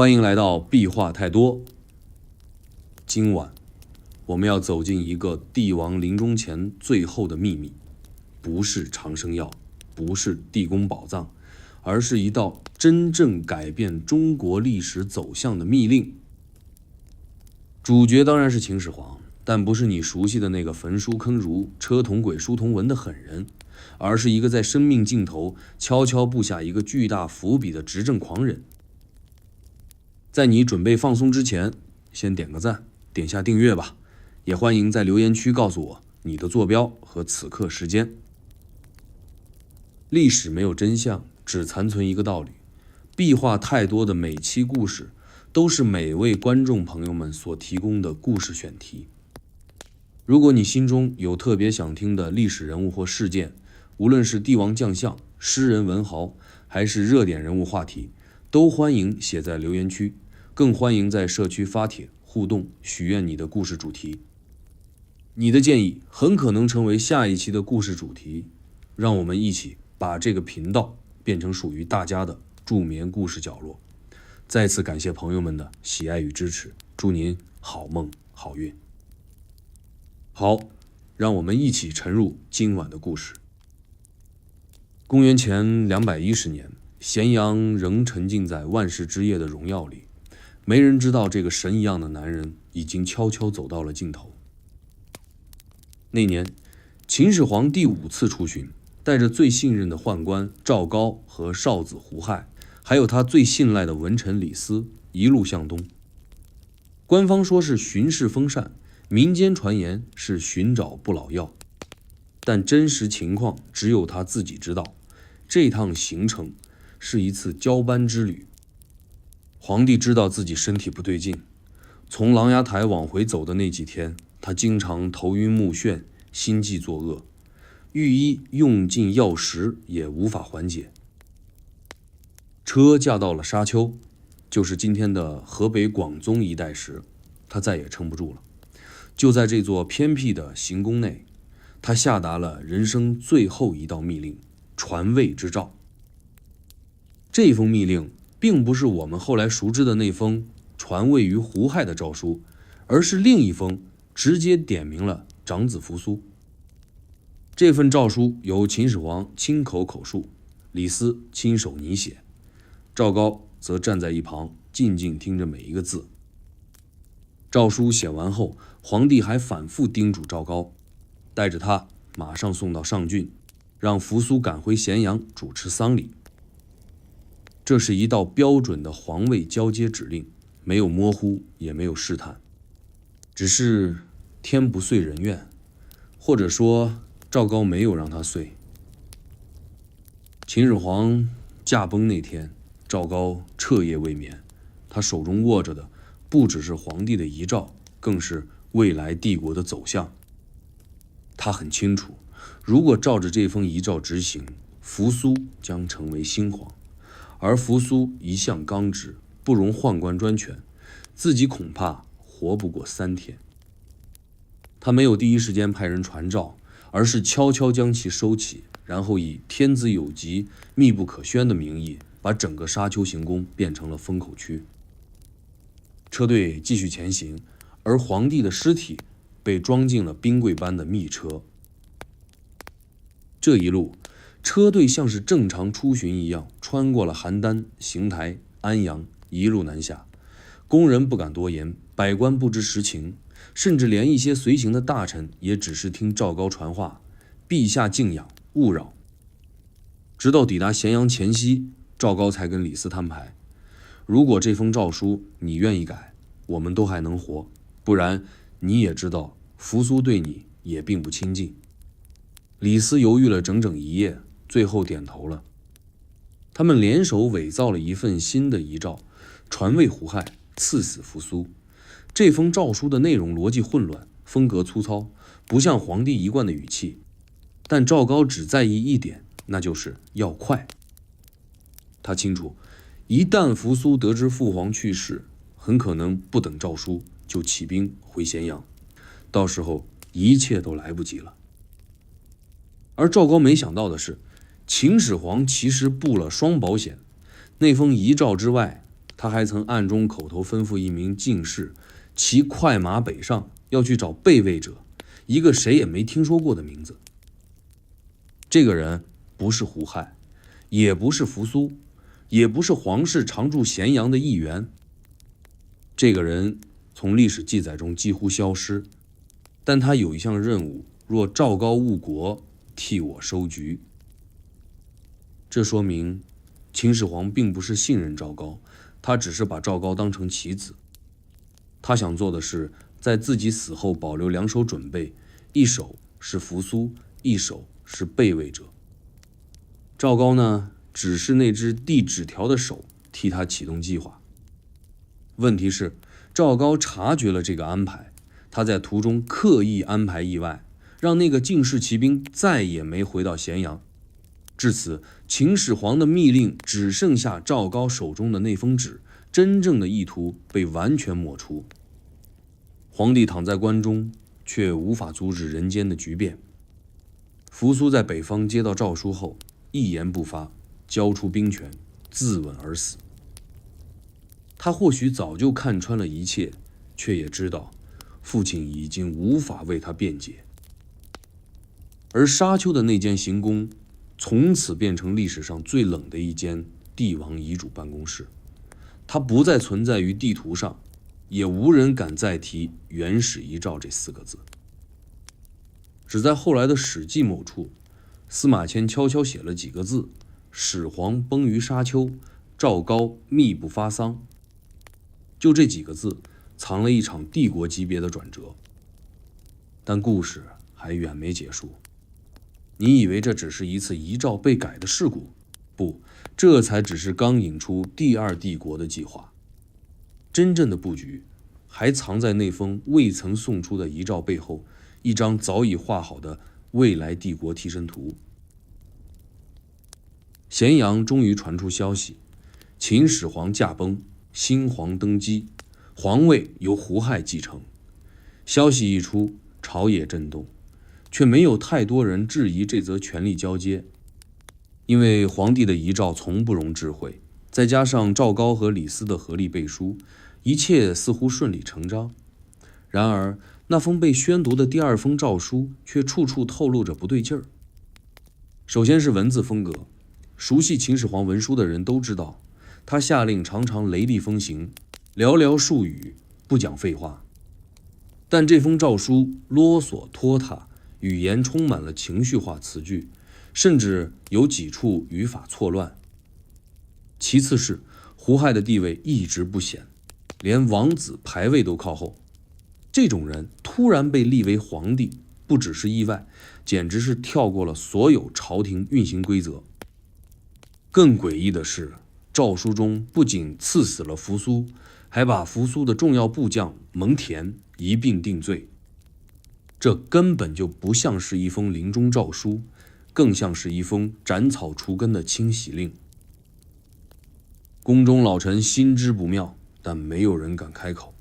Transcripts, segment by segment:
欢迎来到壁话太多。今晚我们要走进一个帝王临终前最后的秘密，不是长生药，不是地宫宝藏，而是一道真正改变中国历史走向的密令。主角当然是秦始皇，但不是你熟悉的那个焚书坑儒、车同轨书同文的狠人，而是一个在生命尽头悄悄布下一个巨大伏笔的执政狂人。在你准备放松之前，先点个赞，点下订阅吧。也欢迎在留言区告诉我你的坐标和此刻时间。历史没有真相，只残存一个道理。壁画太多的每期故事都是每位观众朋友们所提供的故事选题。如果你心中有特别想听的历史人物或事件，无论是帝王将相、诗人文豪，还是热点人物话题，都欢迎写在留言区，更欢迎在社区发帖互动，许愿你的故事主题。你的建议很可能成为下一期的故事主题，让我们一起把这个频道变成属于大家的助眠故事角落。再次感谢朋友们的喜爱与支持，祝您好梦好运。好，让我们一起沉入今晚的故事。公元前210年，咸阳仍沉浸在万世之夜的荣耀里，没人知道这个神一样的男人已经悄悄走到了尽头。那年，秦始皇第5次出巡，带着最信任的宦官赵高和少子胡亥，还有他最信赖的文臣李斯，一路向东。官方说是巡视封禅，民间传言是寻找不老药，但真实情况只有他自己知道。这趟行程是一次交班之旅。皇帝知道自己身体不对劲，从琅琊台往回走的那几天，他经常头晕目眩，心悸作恶，御医用尽药石也无法缓解。车驾到了沙丘，就是今天的河北广宗一带时，他再也撑不住了。就在这座偏僻的行宫内，他下达了人生最后一道密令，传位之诏。这封密令并不是我们后来熟知的那封传位于胡亥的诏书，而是另一封直接点明了长子扶苏。这份诏书由秦始皇亲口口述，李斯亲手拟写，赵高则站在一旁静静听着每一个字。诏书写完后，皇帝还反复叮嘱赵高，带着他马上送到上郡，让扶苏赶回咸阳主持丧礼。这是一道标准的皇位交接指令，没有模糊，也没有试探，只是天不遂人愿，或者说赵高没有让他遂。秦始皇驾崩那天，赵高彻夜未眠，他手中握着的不只是皇帝的遗诏，更是未来帝国的走向。他很清楚，如果照着这封遗诏执行，扶苏将成为新皇，而扶苏一向刚直，不容宦官专权，自己恐怕活不过3天。他没有第一时间派人传诏，而是悄悄将其收起，然后以天子有疾、密不可宣的名义，把整个沙丘行宫变成了封口区。车队继续前行，而皇帝的尸体被装进了冰柜般的密车。这一路，车队像是正常出巡一样，穿过了邯郸、邢台、安阳，一路南下。工人不敢多言，百官不知实情，甚至连一些随行的大臣也只是听赵高传话，陛下静养，勿扰。直到抵达咸阳前夕，赵高才跟李斯摊牌，如果这封诏书你愿意改，我们都还能活，不然你也知道扶苏对你也并不亲近。李斯犹豫了整整1夜，最后点头了。他们联手伪造了一份新的遗诏，传位胡亥，赐死扶苏。这封诏书的内容逻辑混乱，风格粗糙，不像皇帝一贯的语气，但赵高只在意一点，那就是要快。他清楚，一旦扶苏得知父皇去世，很可能不等诏书就起兵回咸阳，到时候一切都来不及了。而赵高没想到的是，秦始皇其实布了双保险，那封遗诏之外，他还曾暗中口头吩咐一名进士骑快马北上，要去找被位者，一个谁也没听说过的名字。这个人不是胡亥，也不是扶苏，也不是皇室常驻咸阳的议员。这个人从历史记载中几乎消失，但他有一项任务，若赵高误国，替我收局。这说明秦始皇并不是信任赵高，他只是把赵高当成棋子。他想做的是在自己死后保留两手准备，一手是扶苏，一手是被位者。赵高呢，只是那只递纸条的手，替他启动计划。问题是，赵高察觉了这个安排，他在途中刻意安排意外，让那个进士骑兵再也没回到咸阳。至此，秦始皇的密令只剩下赵高手中的那封纸，真正的意图被完全抹除。皇帝躺在关中，却无法阻止人间的局变。扶苏在北方接到诏书后，一言不发，交出兵权，自刎而死。他或许早就看穿了一切，却也知道父亲已经无法为他辩解。而沙丘的那间行宫，从此变成历史上最冷的一间帝王遗嘱办公室。它不再存在于地图上，也无人敢再提元始遗诏这4个字。只在后来的《史记》某处，司马迁悄悄写了几个字：始皇崩于沙丘，赵高密不发丧。就这几个字，藏了一场帝国级别的转折。但故事还远没结束。你以为这只是一次遗诏被改的事故？不，这才只是刚引出第二帝国的计划。真正的布局还藏在那封未曾送出的遗诏背后，一张早已画好的未来帝国替身图。咸阳终于传出消息，秦始皇驾崩，新皇登基，皇位由胡亥继承。消息一出，朝野震动，却没有太多人质疑这则权力交接，因为皇帝的遗诏从不容置喙，再加上赵高和李斯的合力背书，一切似乎顺理成章。然而，那封被宣读的第二封诏书却处处透露着不对劲儿。首先是文字风格，熟悉秦始皇文书的人都知道，他下令常常雷厉风行，寥寥数语，不讲废话。但这封诏书啰嗦拖沓，语言充满了情绪化词句，甚至有几处语法错乱。其次是胡亥的地位一直不显，连王子排位都靠后。这种人突然被立为皇帝，不只是意外，简直是跳过了所有朝廷运行规则。更诡异的是，诏书中不仅赐死了扶苏，还把扶苏的重要部将蒙恬一并定罪。这根本就不像是一封临终诏书，更像是一封斩草除根的清洗令。宫中老臣心知不妙，但没有人敢开口。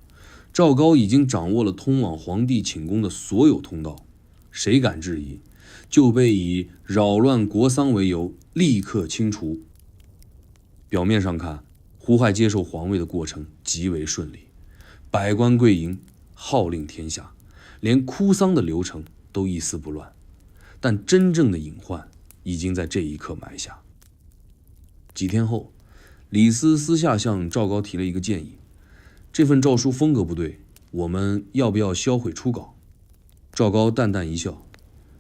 赵高已经掌握了通往皇帝寝宫的所有通道，谁敢质疑，就被以扰乱国丧为由立刻清除。表面上看，胡亥接受皇位的过程极为顺利，百官跪迎，号令天下，连哭丧的流程都一丝不乱。但真正的隐患已经在这一刻埋下。几天后，李斯私下向赵高提了一个建议，这份诏书风格不对，我们要不要销毁初稿？赵高淡淡一笑，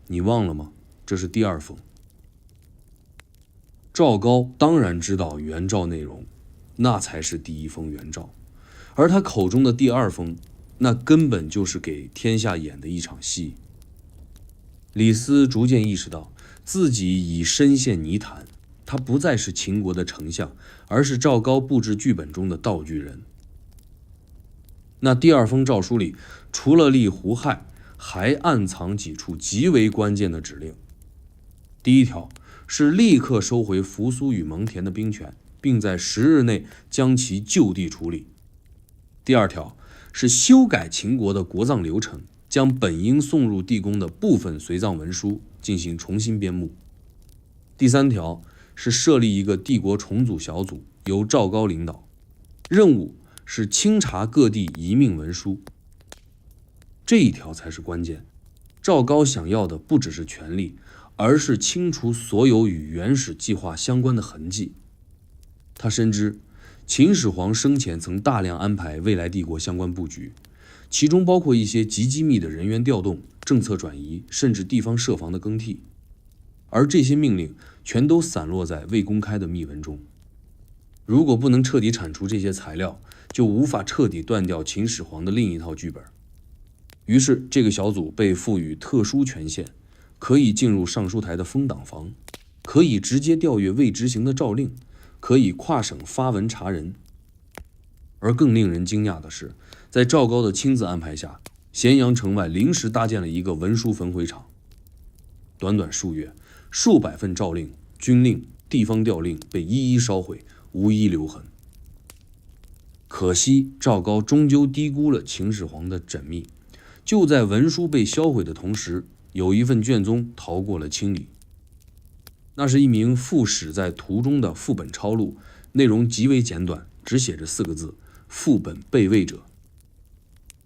你忘了吗？这是第二封。赵高当然知道原诏内容，那才是第一封原诏，而他口中的第二封，那根本就是给天下演的一场戏。李斯逐渐意识到自己已深陷泥潭，他不再是秦国的丞相，而是赵高布置剧本中的道具人。那第二封诏书里，除了立胡亥，还暗藏几处极为关键的指令。第一条是立刻收回扶苏与蒙恬的兵权，并在10日内将其就地处理。第二条是修改秦国的国葬流程，将本应送入地宫的部分随葬文书进行重新编目。第三条是设立一个帝国重组小组，由赵高领导。任务是清查各地遗命文书。这一条才是关键。赵高想要的不只是权力，而是清除所有与原始计划相关的痕迹。他深知秦始皇生前曾大量安排未来帝国相关布局，其中包括一些极机密的人员调动、政策转移，甚至地方设防的更替。而这些命令全都散落在未公开的密文中。如果不能彻底铲除这些材料，就无法彻底断掉秦始皇的另一套剧本。于是这个小组被赋予特殊权限，可以进入尚书台的封档房，可以直接调阅未执行的诏令，可以跨省发文查人。而更令人惊讶的是，在赵高的亲自安排下，咸阳城外临时搭建了一个文书焚毁场。短短数月，数百份诏令、军令、地方调令被一一烧毁，无一留痕。可惜赵高终究低估了秦始皇的缜密，就在文书被销毁的同时，有一份卷宗逃过了清理。那是一名副使在途中的副本抄录，内容极为简短，只写着4个字：副本被位者。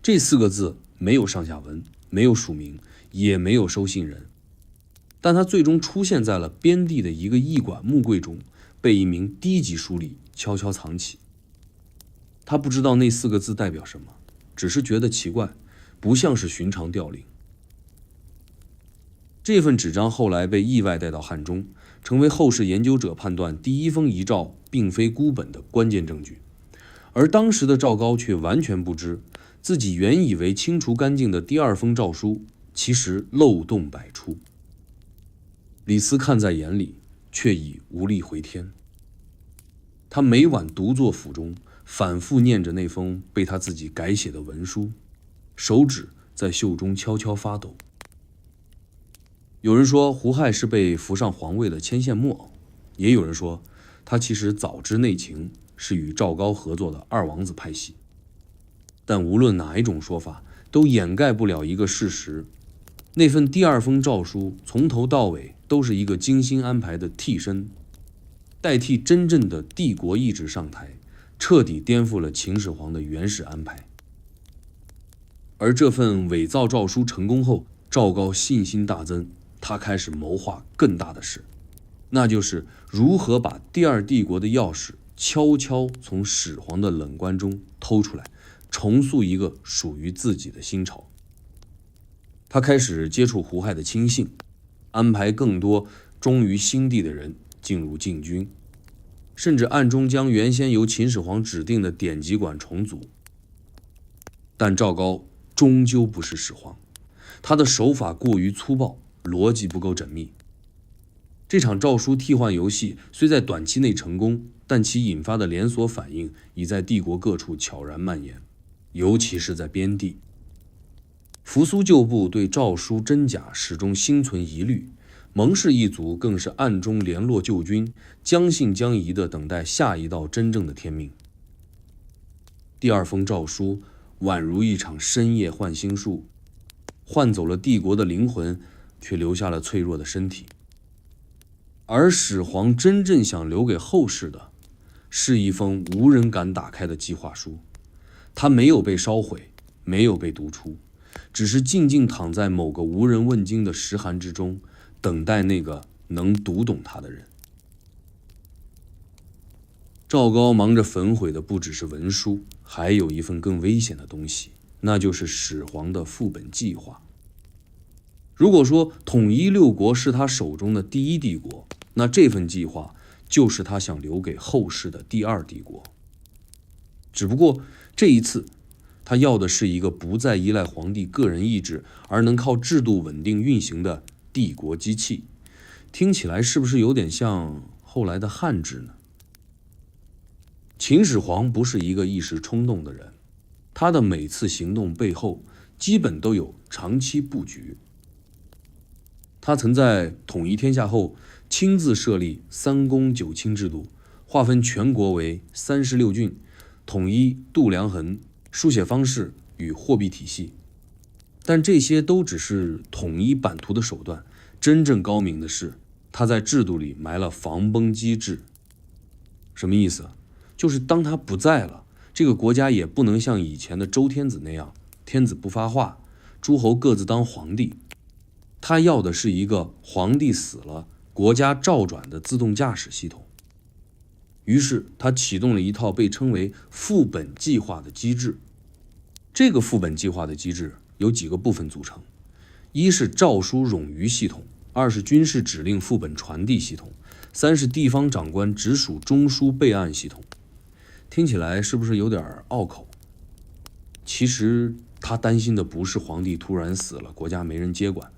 这4个字没有上下文，没有署名，也没有收信人，但它最终出现在了边地的一个驿馆木柜中，被一名低级书吏悄悄藏起。他不知道那4个字代表什么，只是觉得奇怪，不像是寻常调令。这份纸张后来被意外带到汉中，成为后世研究者判断第一封遗诏并非孤本的关键证据。而当时的赵高却完全不知，自己原以为清除干净的第2封诏书，其实漏洞百出。李斯看在眼里，却已无力回天。他每晚独坐府中，反复念着那封被他自己改写的文书，手指在袖中悄悄发抖。有人说胡亥是被扶上皇位的牵线木偶，也有人说他其实早知内情，是与赵高合作的二王子派系。但无论哪一种说法，都掩盖不了一个事实：那份第2封诏书从头到尾都是一个精心安排的替身，代替真正的帝国意志上台，彻底颠覆了秦始皇的原始安排。而这份伪造诏书成功后，赵高信心大增，他开始谋划更大的事，那就是如何把第2帝国的钥匙悄悄从始皇的冷棺中偷出来，重塑一个属于自己的新朝。他开始接触胡亥的亲信，安排更多忠于新帝的人进入禁军，甚至暗中将原先由秦始皇指定的典籍馆重组。但赵高终究不是始皇，他的手法过于粗暴，逻辑不够缜密。这场诏书替换游戏虽在短期内成功，但其引发的连锁反应已在帝国各处悄然蔓延，尤其是在边地。扶苏旧部对诏书真假始终心存疑虑，蒙氏一族更是暗中联络旧军，将信将疑地等待下一道真正的天命。第2封诏书宛如一场深夜唤心术，换走了帝国的灵魂，却留下了脆弱的身体。而始皇真正想留给后世的，是一封无人敢打开的计划书。它没有被烧毁，没有被读出，只是静静躺在某个无人问津的石函之中，等待那个能读懂它的人。赵高忙着焚毁的不只是文书，还有一份更危险的东西，那就是始皇的副本计划。如果说统一6国是他手中的第1帝国，那这份计划就是他想留给后世的第2帝国。只不过这一次，他要的是一个不再依赖皇帝个人意志，而能靠制度稳定运行的帝国机器。听起来是不是有点像后来的汉制呢？秦始皇不是一个一时冲动的人，他的每次行动背后基本都有长期布局。他曾在统一天下后亲自设立3公9卿制度，划分全国为36郡，统一度量衡、书写方式与货币体系。但这些都只是统一版图的手段，真正高明的是他在制度里埋了防崩机制。什么意思？就是当他不在了，这个国家也不能像以前的周天子那样，天子不发话，诸侯各自当皇帝。他要的是一个皇帝死了，国家照转的自动驾驶系统。于是他启动了一套被称为副本计划的机制。这个副本计划的机制有几个部分组成：一是诏书冗余系统，二是军事指令副本传递系统，三是地方长官直属中枢备案系统。听起来是不是有点拗口？其实他担心的不是皇帝突然死了，国家没人接管，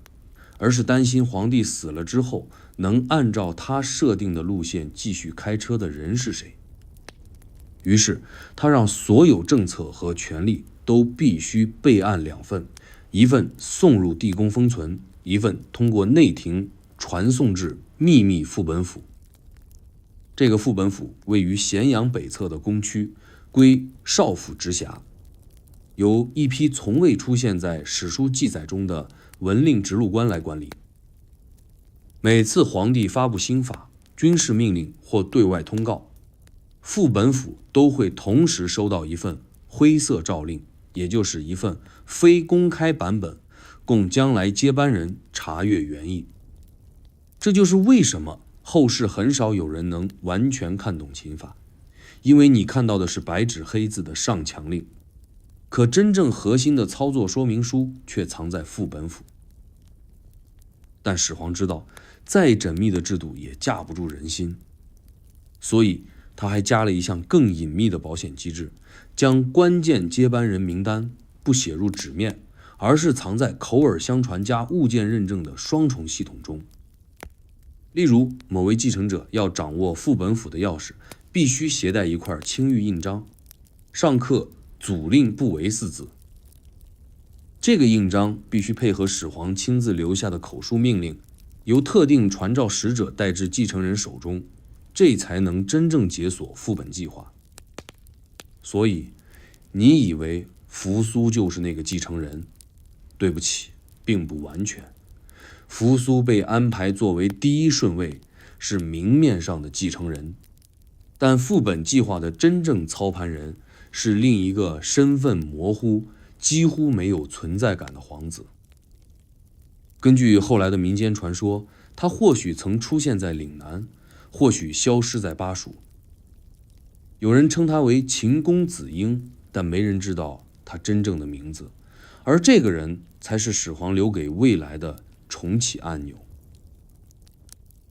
而是担心皇帝死了之后，能按照他设定的路线继续开车的人是谁。于是他让所有政策和权力都必须备案2份，一份送入地宫封存，一份通过内廷传送至秘密副本府。这个副本府位于咸阳北侧的宫区，归少府直辖，由一批从未出现在史书记载中的文令直录官来管理。每次皇帝发布新法、军事命令或对外通告，副本府都会同时收到一份灰色诏令，也就是一份非公开版本，供将来接班人查阅原意。这就是为什么后世很少有人能完全看懂秦法，因为你看到的是白纸黑字的上墙令，可真正核心的操作说明书却藏在副本府。但始皇知道，再缜密的制度也架不住人心，所以他还加了一项更隐秘的保险机制，将关键接班人名单不写入纸面，而是藏在口耳相传加物件认证的双重系统中。例如，某位继承者要掌握副本府的钥匙，必须携带一块青玉印章，上刻“祖令不为”4字。这个印章必须配合始皇亲自留下的口述命令，由特定传诏使者带至继承人手中，这才能真正解锁副本计划。所以，你以为扶苏就是那个继承人？对不起，并不完全。扶苏被安排作为第一顺位，是明面上的继承人，但副本计划的真正操盘人是另一个身份模糊、几乎没有存在感的皇子。根据后来的民间传说，他或许曾出现在岭南，或许消失在巴蜀。有人称他为秦公子婴，但没人知道他真正的名字，而这个人才是始皇留给未来的重启按钮。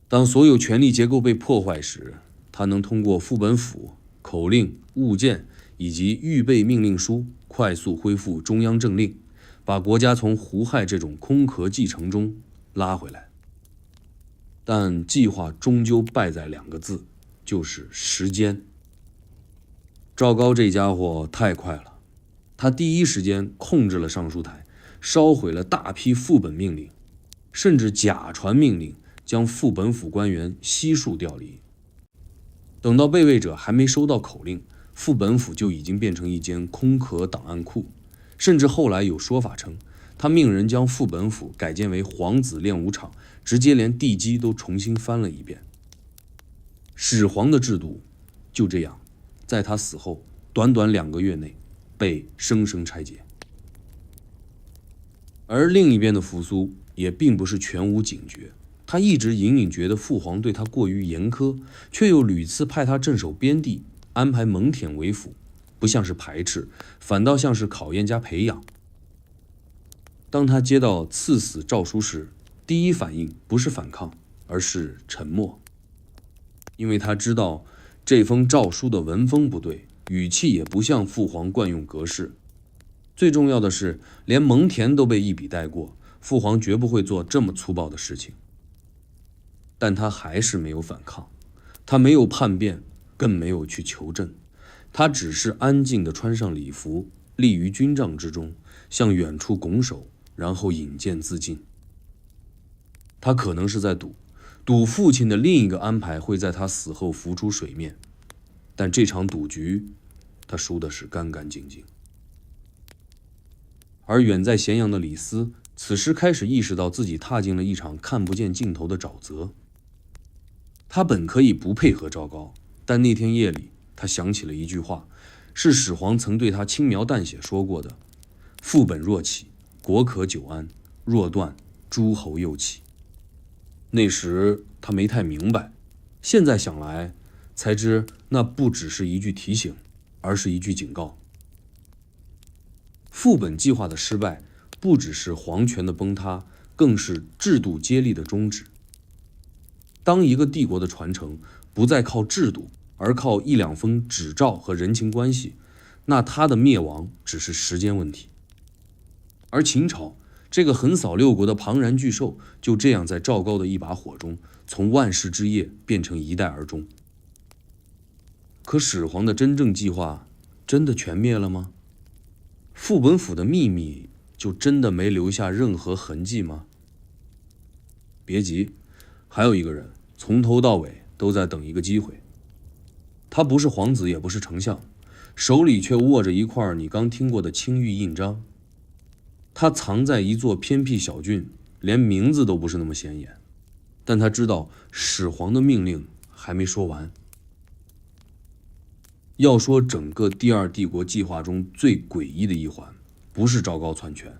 当所有权力结构被破坏时，他能通过副本府、口令、物件以及预备命令书快速恢复中央政令，把国家从胡亥这种空壳继承中拉回来。但计划终究败在2个字，就是时间。赵高这家伙太快了，他第一时间控制了尚书台，烧毁了大批副本命令，甚至假传命令，将副本府官员悉数调离。等到被位者还没收到口令，副本府就已经变成一间空壳档案库。甚至后来有说法称，他命人将副本府改建为皇子练武场，直接连地基都重新翻了一遍。始皇的制度就这样，在他死后短短2个月内被生生拆解。而另一边的扶苏也并不是全无警觉，他一直隐隐觉得父皇对他过于严苛，却又屡次派他镇守边地，安排蒙恬为辅，不像是排斥，反倒像是考验加培养。当他接到赐死诏书时，第一反应不是反抗，而是沉默，因为他知道这封诏书的文风不对，语气也不像父皇惯用格式。最重要的是，连蒙恬都被一笔带过，父皇绝不会做这么粗暴的事情。但他还是没有反抗，他没有叛变，更没有去求证，他只是安静地穿上礼服，立于军帐之中，向远处拱手，然后引剑自尽。他可能是在赌父亲的另一个安排会在他死后浮出水面，但这场赌局他输的是干干净净。而远在咸阳的李斯此时开始意识到自己踏进了一场看不见尽头的沼泽。他本可以不配合赵高，但那天夜里他想起了一句话：是始皇曾对他轻描淡写说过的：父本若起，国可久安；若断，诸侯又起。那时他没太明白，现在想来才知那不只是一句提醒，而是一句警告。副本计划的失败，不只是皇权的崩塌，更是制度接力的终止。当一个帝国的传承不再靠制度，而靠一两封纸诏和人情关系，那它的灭亡只是时间问题。而秦朝这个横扫六国的庞然巨兽，就这样在赵高的一把火中，从万世之业变成一代而终。可始皇的真正计划真的全灭了吗？副本府的秘密就真的没留下任何痕迹吗？别急，还有一个人从头到尾都在等一个机会。他不是皇子，也不是丞相，手里却握着一块你刚听过的青玉印章。他藏在一座偏僻小郡，连名字都不是那么显眼，但他知道始皇的命令还没说完。要说整个第二帝国计划中最诡异的一环，不是赵高篡权，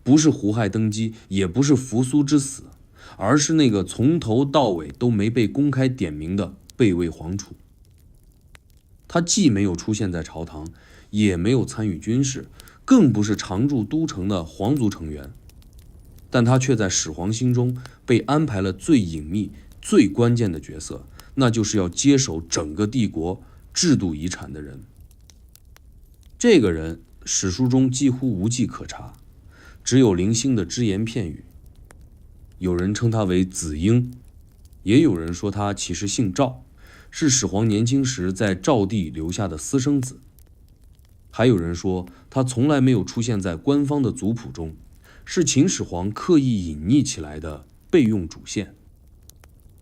不是胡亥登基，也不是扶苏之死，而是那个从头到尾都没被公开点名的备位皇储。他既没有出现在朝堂，也没有参与军事，更不是常驻都城的皇族成员，但他却在始皇心中被安排了最隐秘、最关键的角色，那就是要接手整个帝国制度遗产的人。这个人史书中几乎无迹可查，只有零星的只言片语。有人称他为子婴，也有人说他其实姓赵，是始皇年轻时在赵地留下的私生子。还有人说他从来没有出现在官方的族谱中，是秦始皇刻意隐匿起来的备用主线。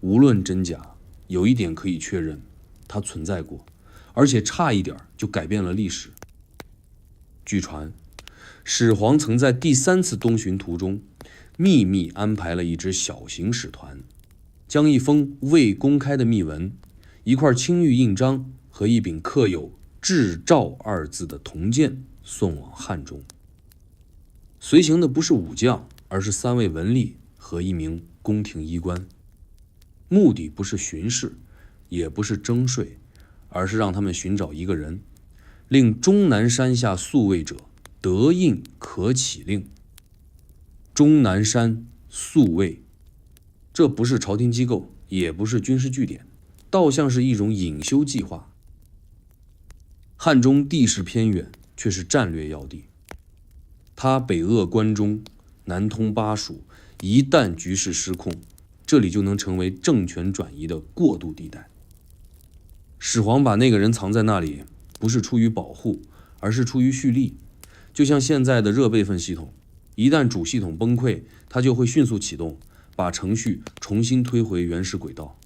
无论真假，有一点可以确认，他存在过，而且差一点就改变了历史。据传，始皇曾在第3次东巡途中秘密安排了一支小型使团，将一封未公开的密文、一块青玉印章和一柄刻有至赵2字的铜剑送往汉中。随行的不是武将，而是3位文吏和1名宫廷医官。目的不是巡视，也不是征税，而是让他们寻找一个人，令终南山下宿卫者得印可起令。终南山宿卫，这不是朝廷机构，也不是军事据点，倒像是一种隐修计划。汉中地势偏远，却是战略要地。它北扼关中，南通巴蜀，一旦局势失控，这里就能成为政权转移的过渡地带。始皇把那个人藏在那里，不是出于保护，而是出于蓄力。就像现在的热备份系统，一旦主系统崩溃，它就会迅速启动，把程序重新推回原始轨道。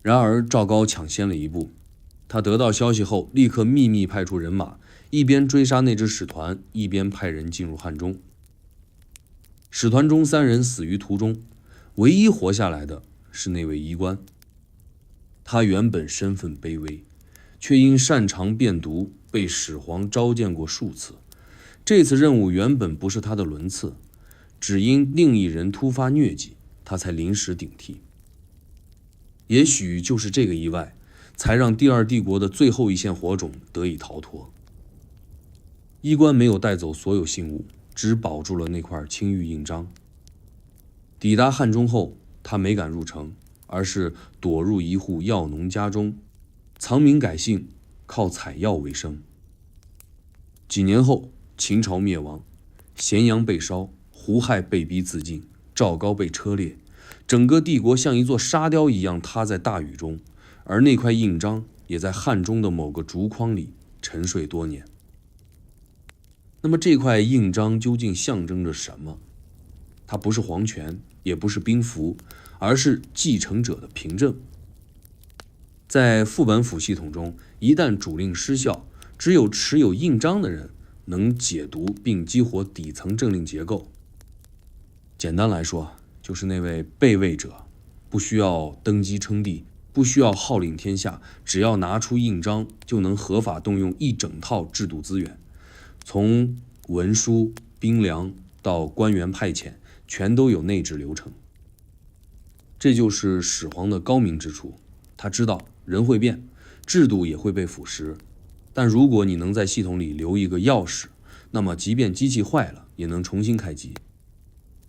然而赵高抢先了一步，他得到消息后，立刻秘密派出人马，一边追杀那支使团，一边派人进入汉中。使团中3人死于途中，唯一活下来的是那位医官。他原本身份卑微，却因擅长辨毒，被始皇召见过数次。这次任务原本不是他的轮次，只因另一人突发疟疾，他才临时顶替。也许就是这个意外，才让第二帝国的最后一线火种得以逃脱。医官没有带走所有信物，只保住了那块青玉印章。抵达汉中后，他没敢入城，而是躲入一户药农家中，藏名改姓，靠采药为生。几年后，秦朝灭亡，咸阳被烧，胡亥被逼自尽，赵高被车裂，整个帝国像一座沙雕一样塌在大雨中，而那块印章也在汉中的某个竹筐里沉睡多年。那么这块印章究竟象征着什么？它不是皇权，也不是兵符，而是继承者的凭证。在副本府系统中，一旦主令失效，只有持有印章的人能解读并激活底层政令结构。简单来说，就是那位备位者不需要登基称帝，不不需要号令天下，只要拿出印章，就能合法动用一整套制度资源，从文书、兵粮到官员派遣，全都有内置流程。这就是始皇的高明之处，他知道人会变，制度也会被腐蚀，但如果你能在系统里留一个钥匙，那么即便机器坏了，也能重新开机。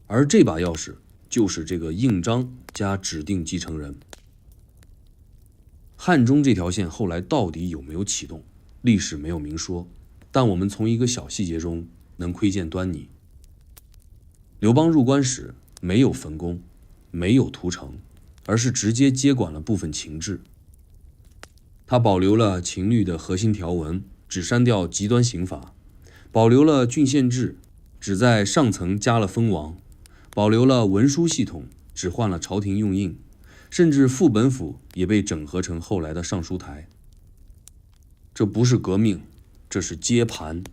而这把钥匙就是这个印章加指定继承人。汉中这条线后来到底有没有启动，历史没有明说，但我们从一个小细节中能窥见端倪。刘邦入关时没有焚宫，没有屠城，而是直接接管了部分秦制。他保留了秦律的核心条文，只删掉极端刑罚，保留了郡县制，只在上层加了封王，保留了文书系统，只换了朝廷用印，甚至副本府也被整合成后来的尚书台。这不是革命，这是接盘。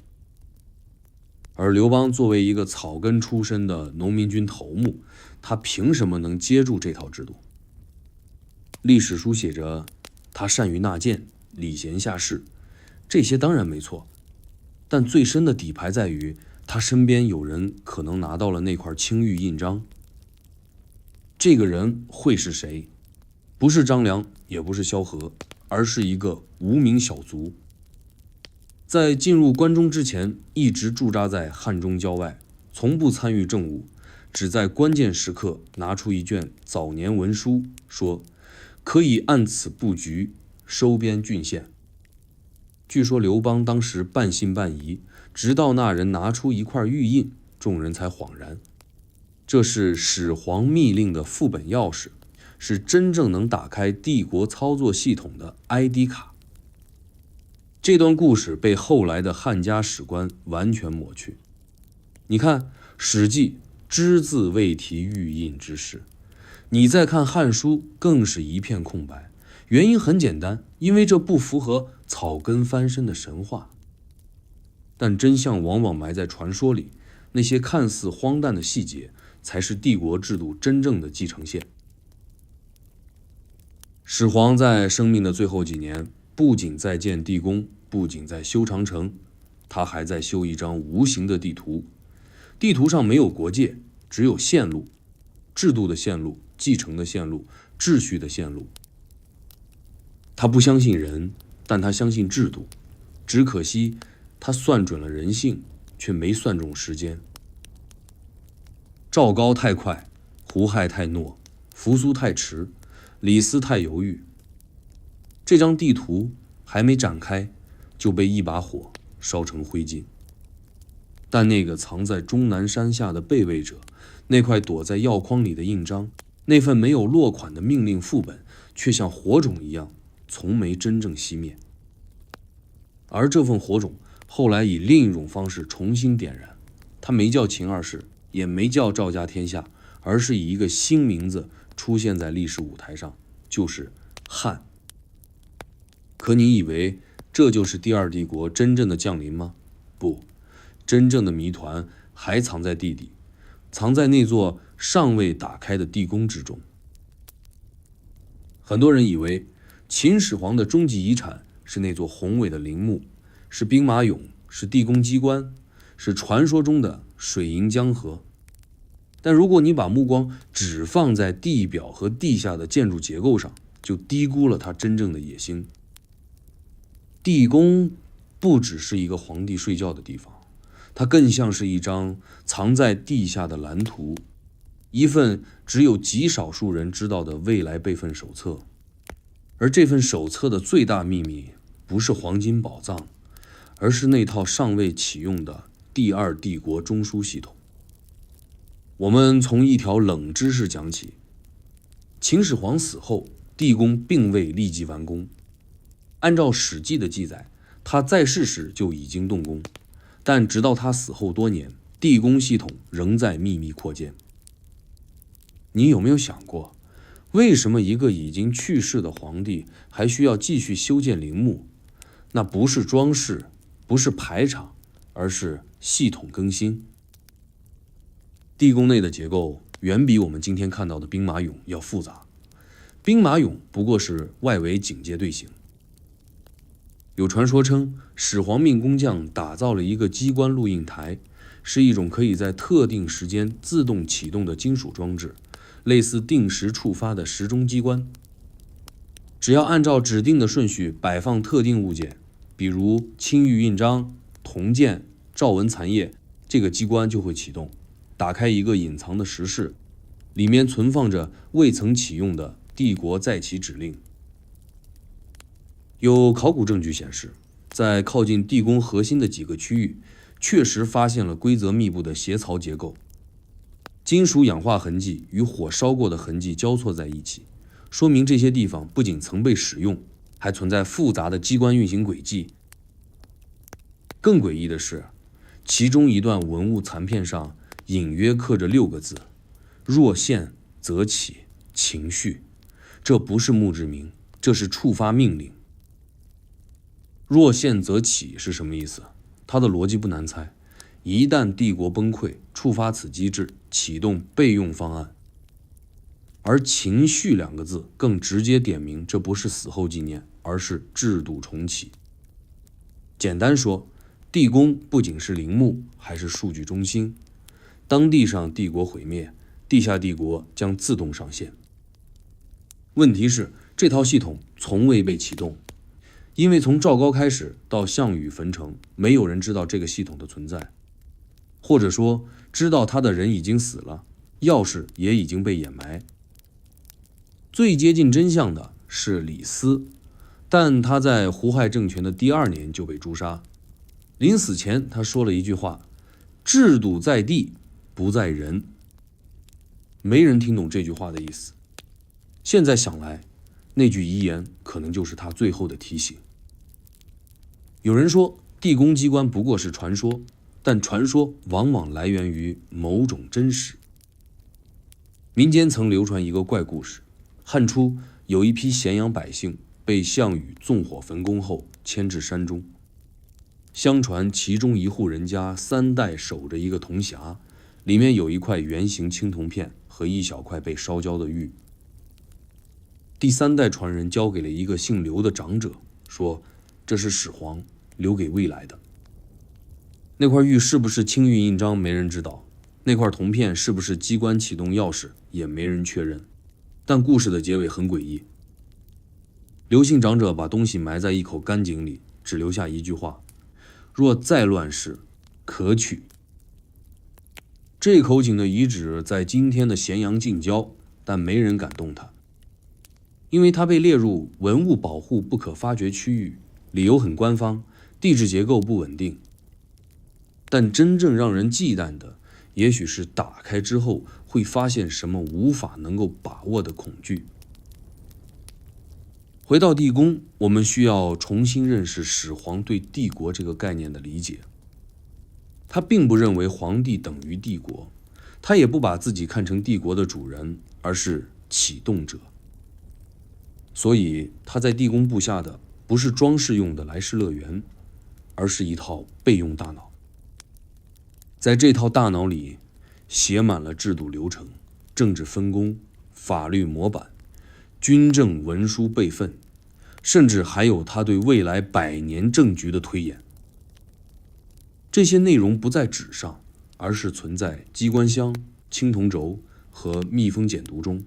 而刘邦作为一个草根出身的农民军头目，他凭什么能接住这套制度？历史书写着他善于纳谏，礼贤下士，这些当然没错，但最深的底牌在于他身边有人可能拿到了那块青玉印章。这个人会是谁？不是张良，也不是萧何，而是一个无名小卒。在进入关中之前，一直驻扎在汉中郊外，从不参与政务，只在关键时刻拿出一卷早年文书，说可以按此布局，收编郡县。据说刘邦当时半信半疑，直到那人拿出一块玉印，众人才恍然，这是始皇密令的副本钥匙，是真正能打开帝国操作系统的 ID 卡。这段故事被后来的汉家史官完全抹去。你看《史记》只字未提玉印之事，你再看《汉书》更是一片空白。原因很简单，因为这不符合草根翻身的神话。但真相往往埋在传说里，那些看似荒诞的细节，才是帝国制度真正的继承线。始皇在生命的最后几年，不仅在建地宫，不仅在修长城，他还在修一张无形的地图。地图上没有国界，只有线路，制度的线路，继承的线路，秩序的线路。他不相信人，但他相信制度。只可惜他算准了人性，却没算中时间。赵高太快，胡亥太懦，扶苏太迟，李斯太犹豫。这张地图还没展开，就被一把火烧成灰烬。但那个藏在终南山下的被位者，那块躲在药筐里的印章，那份没有落款的命令副本，却像火种一样，从没真正熄灭。而这份火种后来以另一种方式重新点燃，它没叫秦二世，也没叫赵家天下，而是以一个新名字出现在历史舞台上，就是汉。可你以为这就是第二帝国真正的降临吗？不，真正的谜团还藏在地底，藏在那座尚未打开的地宫之中。很多人以为秦始皇的终极遗产是那座宏伟的陵墓，是兵马俑，是地宫机关，是传说中的水银江河。但如果你把目光只放在地表和地下的建筑结构上，就低估了它真正的野心。地宫不只是一个皇帝睡觉的地方，它更像是一张藏在地下的蓝图，一份只有极少数人知道的未来备份手册。而这份手册的最大秘密，不是黄金宝藏，而是那套尚未启用的第二帝国中枢系统。我们从一条冷知识讲起。秦始皇死后，地宫并未立即完工。按照《史记》的记载，他在世时就已经动工，但直到他死后多年，地宫系统仍在秘密扩建。你有没有想过，为什么一个已经去世的皇帝还需要继续修建陵墓？那不是装饰，不是排场，而是系统更新。地宫内的结构远比我们今天看到的兵马俑要复杂。兵马俑不过是外围警戒队形。有传说称，始皇命工匠打造了一个机关录印台，是一种可以在特定时间自动启动的金属装置，类似定时触发的时钟机关。只要按照指定的顺序摆放特定物件，比如青玉印章、铜剑、诏文残页，这个机关就会启动，打开一个隐藏的石室，里面存放着未曾启用的帝国再起指令。有考古证据显示，在靠近地宫核心的几个区域，确实发现了规则密布的斜槽结构，金属氧化痕迹与火烧过的痕迹交错在一起，说明这些地方不仅曾被使用，还存在复杂的机关运行轨迹。更诡异的是，其中一段文物残片上隐约刻着6个字：若现则起，情绪。这不是墓志铭，这是触发命令。若现则起是什么意思？它的逻辑不难猜，一旦帝国崩溃，触发此机制，启动备用方案。而情绪2个字更直接点明，这不是死后纪念，而是制度重启。简单说，地宫不仅是陵墓，还是数据中心。当地上帝国毁灭，地下帝国将自动上线。问题是，这套系统从未被启动，因为从赵高开始到项羽焚城，没有人知道这个系统的存在，或者说知道他的人已经死了，钥匙也已经被掩埋。最接近真相的是李斯，但他在胡亥政权的第2年就被诛杀。临死前他说了一句话：制度在地，不在人。没人听懂这句话的意思。现在想来，那句遗言可能就是他最后的提醒。有人说，地宫机关不过是传说，但传说往往来源于某种真实。民间曾流传一个怪故事，汉初有一批咸阳百姓被项羽纵火焚宫后牵至山中，相传其中一户人家3代守着一个铜匣，里面有一块圆形青铜片和一小块被烧焦的玉。第3代传人交给了一个姓刘的长者，说这是始皇留给未来的。那块玉是不是青玉印章没人知道，那块铜片是不是机关启动钥匙也没人确认。但故事的结尾很诡异，刘姓长者把东西埋在一口干井里，只留下一句话：若再乱世，可取。这口井的遗址在今天的咸阳近郊，但没人敢动它，因为它被列入文物保护不可发掘区域，理由很官方，地质结构不稳定。但真正让人忌惮的，也许是打开之后会发现什么无法能够把握的恐惧。回到地宫，我们需要重新认识始皇对帝国这个概念的理解。他并不认为皇帝等于帝国，他也不把自己看成帝国的主人，而是启动者。所以他在地宫布下的不是装饰用的来世乐园，而是一套备用大脑。在这套大脑里，写满了制度流程、政治分工、法律模板、军政文书备份，甚至还有他对未来100年政局的推演。这些内容不在纸上，而是存在机关箱、青铜轴和密封简牍中，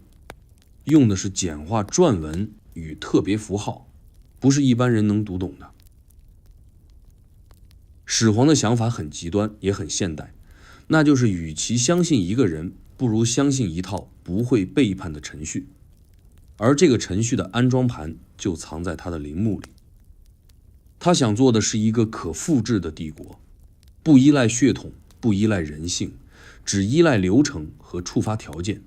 用的是简化篆文与特别符号，不是一般人能读懂的。始皇的想法很极端，也很现代，那就是与其相信一个人，不如相信一套不会背叛的程序。而这个程序的安装盘就藏在他的陵墓里。他想做的是一个可复制的帝国，不依赖血统，不依赖人性，只依赖流程和触发条件。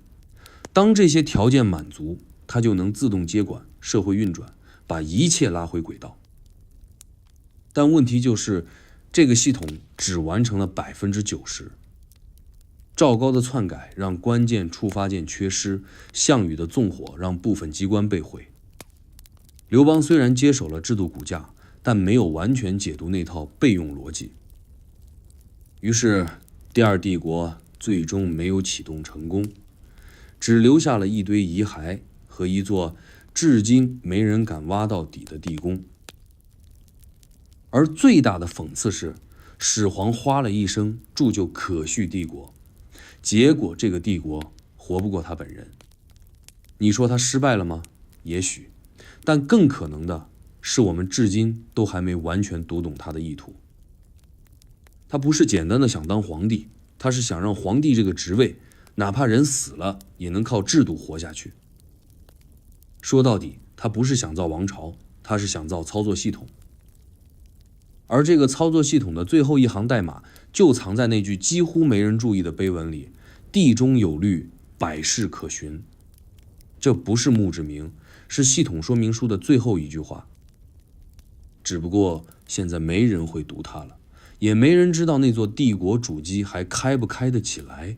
当这些条件满足，他就能自动接管社会运转，把一切拉回轨道。但问题就是，这个系统只完成了90%。赵高的篡改让关键触发件缺失，项羽的纵火让部分机关被毁。刘邦虽然接手了制度骨架，但没有完全解读那套备用逻辑。于是，第2帝国最终没有启动成功，只留下了一堆遗骸和一座至今没人敢挖到底的地宫。而最大的讽刺是，始皇花了一生铸就可续帝国，结果这个帝国活不过他本人。你说他失败了吗？也许，但更可能的是我们至今都还没完全读懂他的意图。他不是简单的想当皇帝，他是想让皇帝这个职位，哪怕人死了也能靠制度活下去。说到底，他不是想造王朝，他是想造操作系统。而这个操作系统的最后一行代码，就藏在那句几乎没人注意的碑文里：地中有律，百事可循。这不是墓志铭，是系统说明书的最后一句话。只不过现在没人会读它了，也没人知道那座帝国主机还开不开得起来。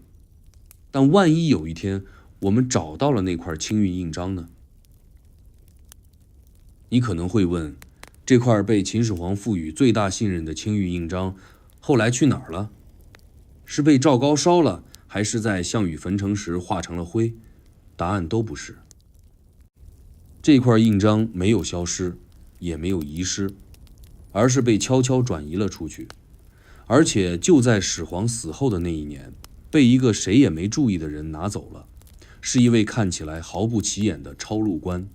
但万一有一天我们找到了那块青玉印章呢？你可能会问，这块被秦始皇赋予最大信任的青玉印章后来去哪儿了？是被赵高烧了，还是在项羽焚城时化成了灰？答案都不是。这块印章没有消失，也没有遗失，而是被悄悄转移了出去。而且就在始皇死后的那一年，被一个谁也没注意的人拿走了，是一位看起来毫不起眼的抄录官。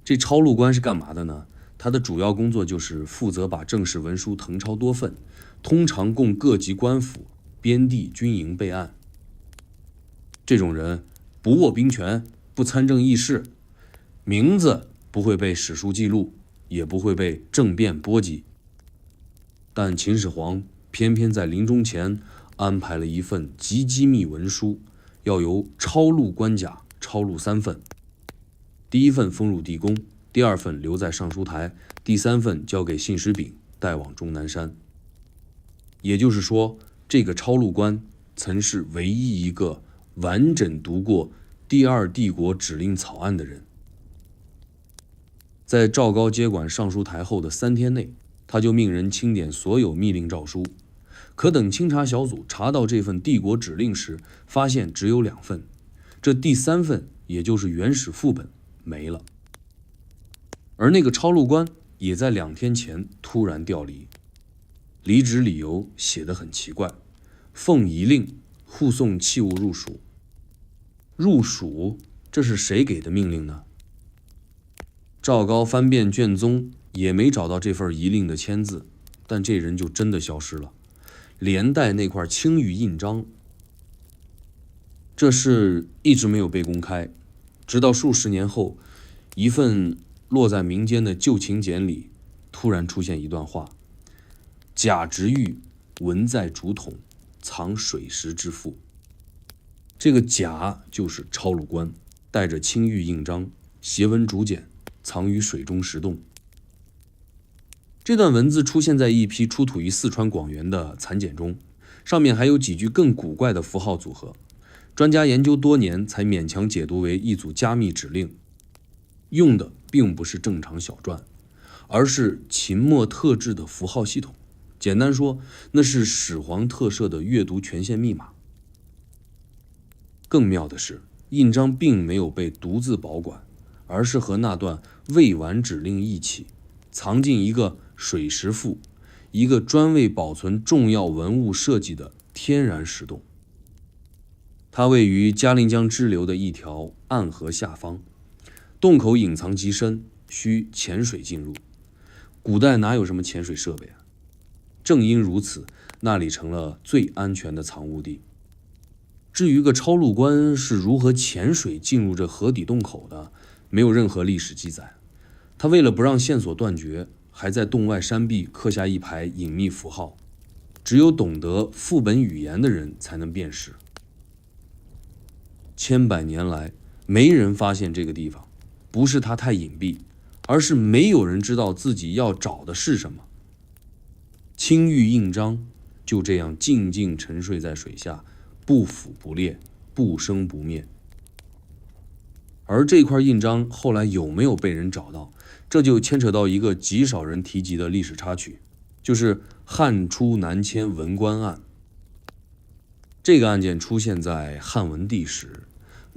这抄录官是干嘛的呢？他的主要工作就是负责把正式文书誊抄多份，通常供各级官府、边地军营备案。这种人不握兵权，不参政议事，名字不会被史书记录，也不会被政变波及。但秦始皇偏偏在临终前安排了一份极机密文书，要由抄录官甲抄录3份。第一份封入地宫，第二份留在尚书台，第三份交给信使丙带往终南山。也就是说，这个抄录官曾是唯一一个完整读过第二帝国指令草案的人。在赵高接管尚书台后的3天内，他就命人清点所有密令诏书。可等清查小组查到这份帝国指令时，发现只有2份，这第3份，也就是原始副本，没了。而那个抄录官也在2天前突然调离，离职理由写得很奇怪：奉遗令护送器物入蜀。入蜀，这是谁给的命令呢？赵高翻遍卷宗，也没找到这份遗令的签字，但这人就真的消失了，连带那块青玉印章。这事一直没有被公开，直到数十年后，一份落在民间的旧秦简里突然出现一段话：甲执玉，文在竹筒，藏水石之腹。这个甲就是抄录官，带着青玉印章，斜纹竹简，藏于水中石洞。这段文字出现在一批出土于四川广元的残简中，上面还有几句更古怪的符号组合，专家研究多年才勉强解读为一组加密指令，用的并不是正常小篆，而是秦末特制的符号系统。简单说，那是始皇特设的阅读权限密码。更妙的是，印章并没有被独自保管，而是和那段未完指令一起藏进一个水石腹，一个专为保存重要文物设计的天然石洞。它位于嘉陵江支流的一条暗河下方，洞口隐藏极深，需潜水进入。古代哪有什么潜水设备啊？正因如此，那里成了最安全的藏物地。至于个抄录官是如何潜水进入这河底洞口的，没有任何历史记载。他为了不让线索断绝，还在洞外山壁刻下一排隐秘符号，只有懂得副本语言的人才能辨识。千百年来，没人发现这个地方，不是它太隐蔽，而是没有人知道自己要找的是什么。青玉印章就这样静静沉睡在水下，不腐不裂，不生不灭。而这块印章后来有没有被人找到，这就牵扯到一个极少人提及的历史插曲，就是汉初南迁文官案。这个案件出现在汉文帝时，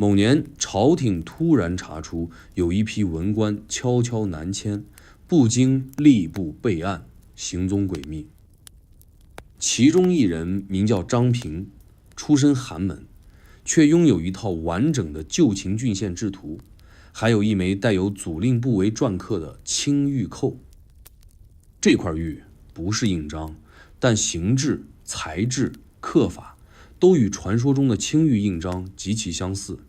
某年，朝廷突然查出有一批文官悄悄南迁，不经吏部备案，行踪诡秘。其中一人名叫张平，出身寒门，却拥有一套完整的旧秦郡县制图，还有一枚带有祖令部为篆刻的青玉扣。这块玉不是印章，但形制、材质、刻法都与传说中的青玉印章极其相似。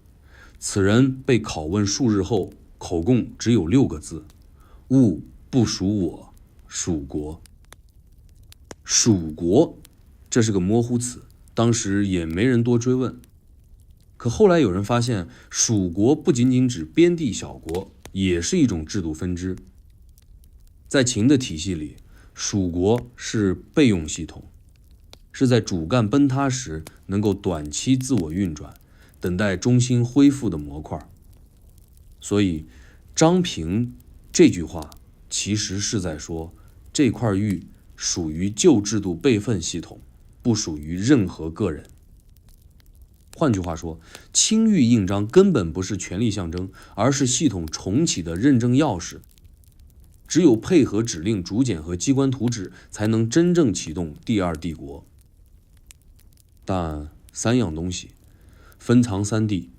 此人被拷问数日后，口供只有6个字：物不属我，属国。属国，这是个模糊词，当时也没人多追问。可后来有人发现，属国不仅仅指边地小国，也是一种制度分支。在秦的体系里，属国是备用系统，是在主干崩塌时能够短期自我运转，等待中心恢复的模块。所以张平这句话其实是在说，这块玉属于旧制度备份系统，不属于任何个人。换句话说，青玉印章根本不是权力象征，而是系统重启的认证钥匙。只有配合指令竹简和机关图纸，才能真正启动第二帝国。但3样东西分藏3地，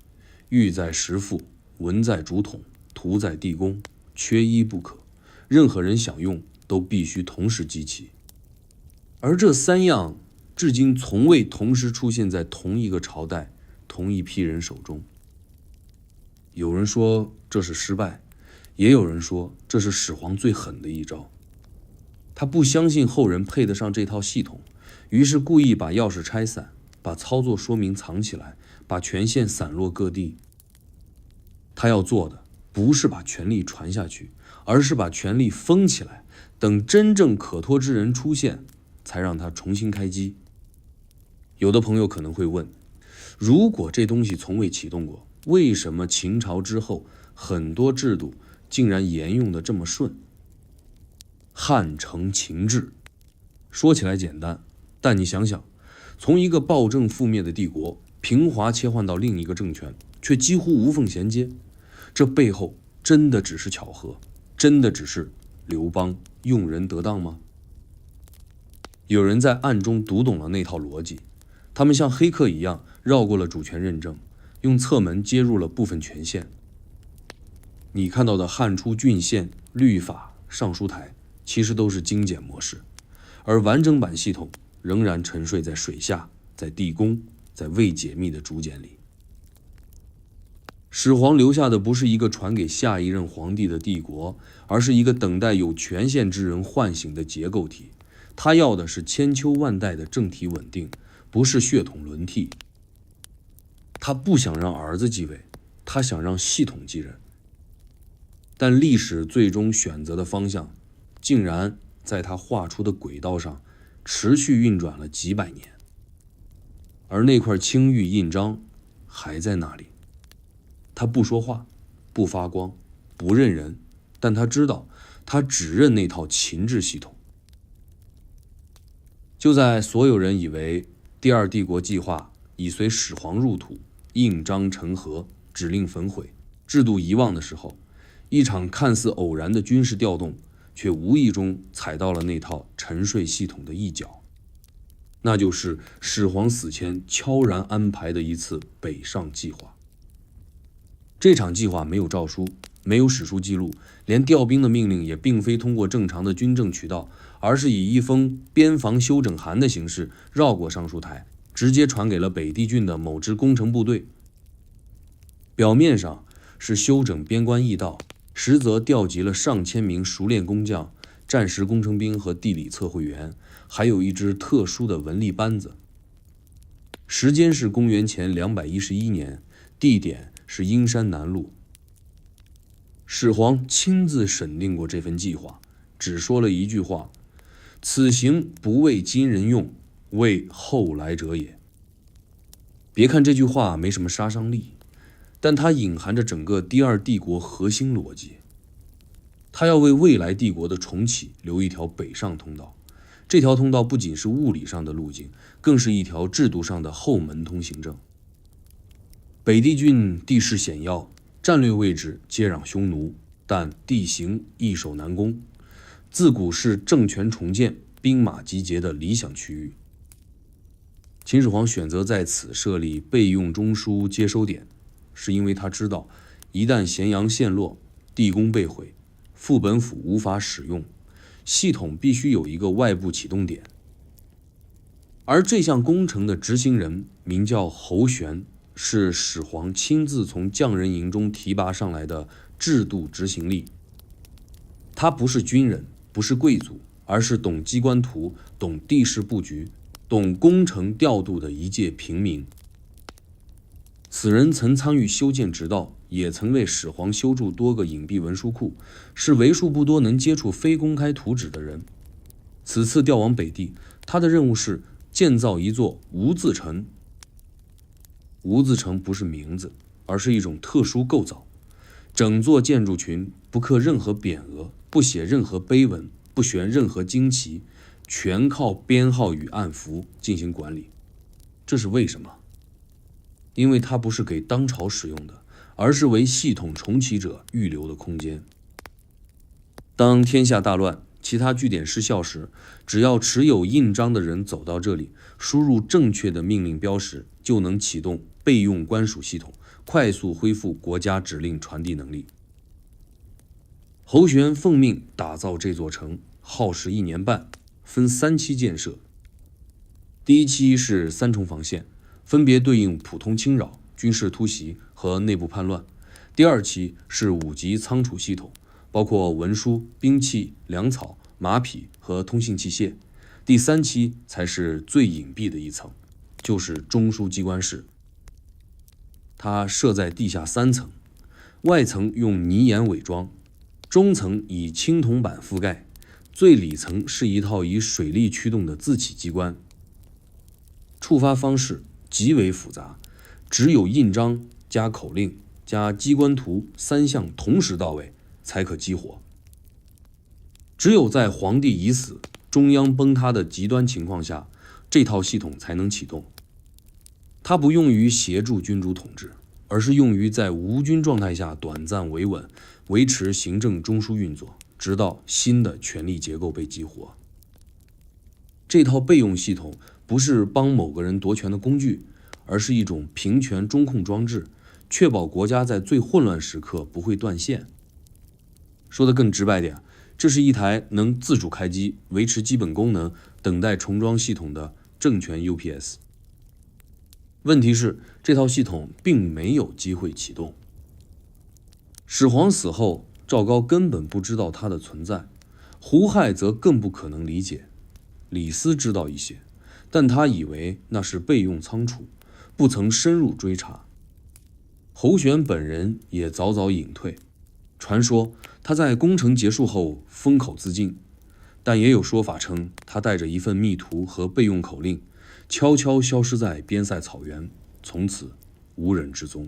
玉在石腹，文在竹筒，图在地宫，缺一不可。任何人想用，都必须同时集齐。而这3样至今从未同时出现在同一个朝代、同一批人手中。有人说这是失败，也有人说这是始皇最狠的一招。他不相信后人配得上这套系统，于是故意把钥匙拆散，把操作说明藏起来，把权限散落各地。他要做的不是把权力传下去，而是把权力封起来，等真正可托之人出现，才让他重新开机。有的朋友可能会问，如果这东西从未启动过，为什么秦朝之后很多制度竟然沿用的这么顺？汉承秦制，说起来简单，但你想想，从一个暴政覆灭的帝国平滑切换到另一个政权，却几乎无缝衔接，这背后真的只是巧合？真的只是刘邦用人得当吗？有人在暗中读懂了那套逻辑，他们像黑客一样绕过了主权认证，用侧门接入了部分权限。你看到的汉初郡县、律法、尚书台，其实都是精简模式，而完整版系统仍然沉睡在水下，在地宫，在未解密的竹简里。始皇留下的不是一个传给下一任皇帝的帝国，而是一个等待有权限之人唤醒的结构体。他要的是千秋万代的政体稳定，不是血统轮替。他不想让儿子继位，他想让系统继任。但历史最终选择的方向，竟然在他画出的轨道上持续运转了几百年。而那块青玉印章还在那里。他不说话，不发光，不认人，但他知道，他只认那套秦制系统。就在所有人以为第二帝国计划已随始皇入土，印章成盒，指令焚毁，制度遗忘的时候，一场看似偶然的军事调动，却无意中踩到了那套沉睡系统的一角。那就是始皇死前悄然安排的一次北上计划。这场计划没有诏书，没有史书记录，连调兵的命令也并非通过正常的军政渠道，而是以一封边防休整函的形式绕过尚书台，直接传给了北地郡的某支工程部队。表面上是休整边关驿道，实则调集了上千名熟练工匠、战时工程兵和地理测绘员，还有一支特殊的文吏班子。时间是公元前211年，地点是阴山南路。始皇亲自审定过这份计划，只说了一句话：此行不为今人用，为后来者也。别看这句话没什么杀伤力，但它隐含着整个第二帝国核心逻辑。它要为未来帝国的重启留一条北上通道，这条通道不仅是物理上的路径，更是一条制度上的后门通行证。北地郡地势险要，战略位置接壤匈奴，但地形易守难攻，自古是政权重建、兵马集结的理想区域。秦始皇选择在此设立备用中枢接收点，是因为他知道，一旦咸阳陷落，地宫被毁，副本府无法使用，系统必须有一个外部启动点。而这项工程的执行人名叫侯玄，是始皇亲自从匠人营中提拔上来的制度执行力。他不是军人，不是贵族，而是懂机关图、懂地势布局、懂工程调度的一介平民。此人曾参与修建直道，也曾为始皇修筑多个隐蔽文书库，是为数不多能接触非公开图纸的人。此次调往北地，他的任务是建造一座无字城。无字城不是名字，而是一种特殊构造。整座建筑群不刻任何匾额，不写任何碑文，不悬任何旌旗，全靠编号与暗符进行管理。这是为什么？因为它不是给当朝使用的，而是为系统重启者预留的空间。当天下大乱，其他据点失效时，只要持有印章的人走到这里，输入正确的命令标识，就能启动备用官署系统，快速恢复国家指令传递能力。侯玄奉命打造这座城，耗时1年半，分3期建设。第一期是3重防线，分别对应普通侵扰、军事突袭和内部叛乱。第2期是5级仓储系统，包括文书、兵器、粮草、马匹和通信器械。第3期才是最隐蔽的一层，就是中枢机关室。它设在地下3层，外层用泥岩伪装，中层以青铜板覆盖，最里层是一套以水力驱动的自启机关。触发方式极为复杂，只有印章加口令加机关图3项同时到位才可激活。只有在皇帝已死、中央崩塌的极端情况下，这套系统才能启动。它不用于协助君主统治，而是用于在无君状态下短暂维稳，维持行政中枢运作，直到新的权力结构被激活。这套备用系统不是帮某个人夺权的工具，而是一种平权中控装置，确保国家在最混乱时刻不会断线。说得更直白点，这是一台能自主开机、维持基本功能、等待重装系统的政权 UPS。问题是，这套系统并没有机会启动。始皇死后，赵高根本不知道它的存在，胡亥则更不可能理解。李斯知道一些，但他以为那是备用仓储，不曾深入追查。侯玄本人也早早隐退，传说他在工程结束后封口自尽，但也有说法称他带着一份密图和备用口令，悄悄消失在边塞草原，从此无人知踪。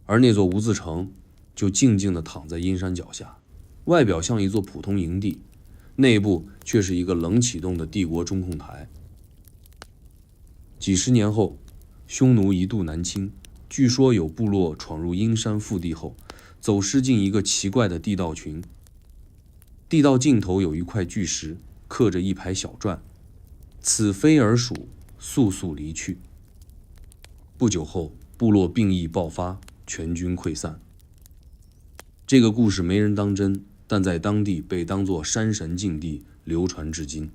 而那座无字城就静静地躺在阴山脚下，外表像一座普通营地，内部却是一个冷启动的帝国中控台。几十年后，匈奴一度南侵，据说有部落闯入阴山腹地后，走失进一个奇怪的地道群。地道尽头有一块巨石，刻着一排小篆：此非尔属，速速离去。不久后，部落病疫爆发，全军溃散。这个故事没人当真，但在当地被当作山神禁地流传至今。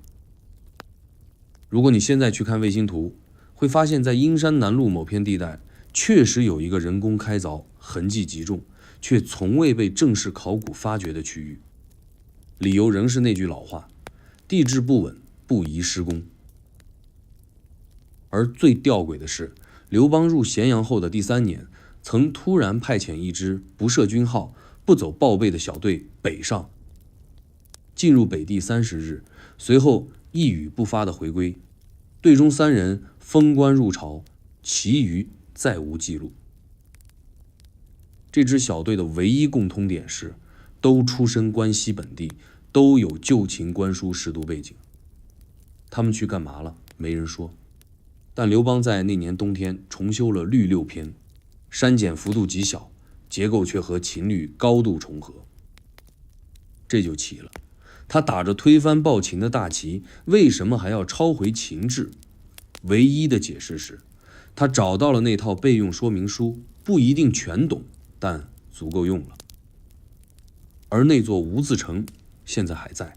如果你现在去看卫星图，会发现在阴山南麓某片地带确实有一个人工开凿、痕迹极重，却从未被正式考古发掘的区域。理由仍是那句老话：地质不稳，不宜施工。而最吊诡的是，刘邦入咸阳后的第3年，曾突然派遣一支不设军号、不走报备的小队北上，进入北地30日，随后一语不发的回归。队中3人封官入朝，其余再无记录。这支小队的唯一共通点是，都出身关西本地，都有旧秦官书识读背景。他们去干嘛了？没人说。但刘邦在那年冬天重修了律6篇，删减幅度极小，结构却和秦律高度重合。这就奇了，他打着推翻暴秦的大旗，为什么还要抄回秦制？唯一的解释是，他找到了那套备用说明书，不一定全懂，但足够用了。而那座无字城现在还在，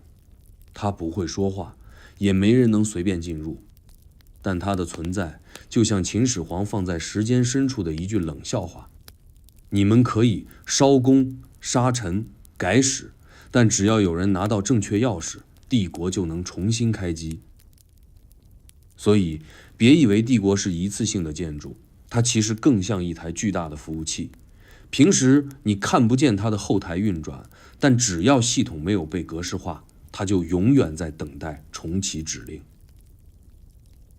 它不会说话，也没人能随便进入，但它的存在就像秦始皇放在时间深处的一句冷笑话：你们可以烧宫、杀臣、改史，但只要有人拿到正确钥匙，帝国就能重新开机。所以别以为帝国是一次性的建筑，它其实更像一台巨大的服务器。平时你看不见它的后台运转，但只要系统没有被格式化，它就永远在等待重启指令。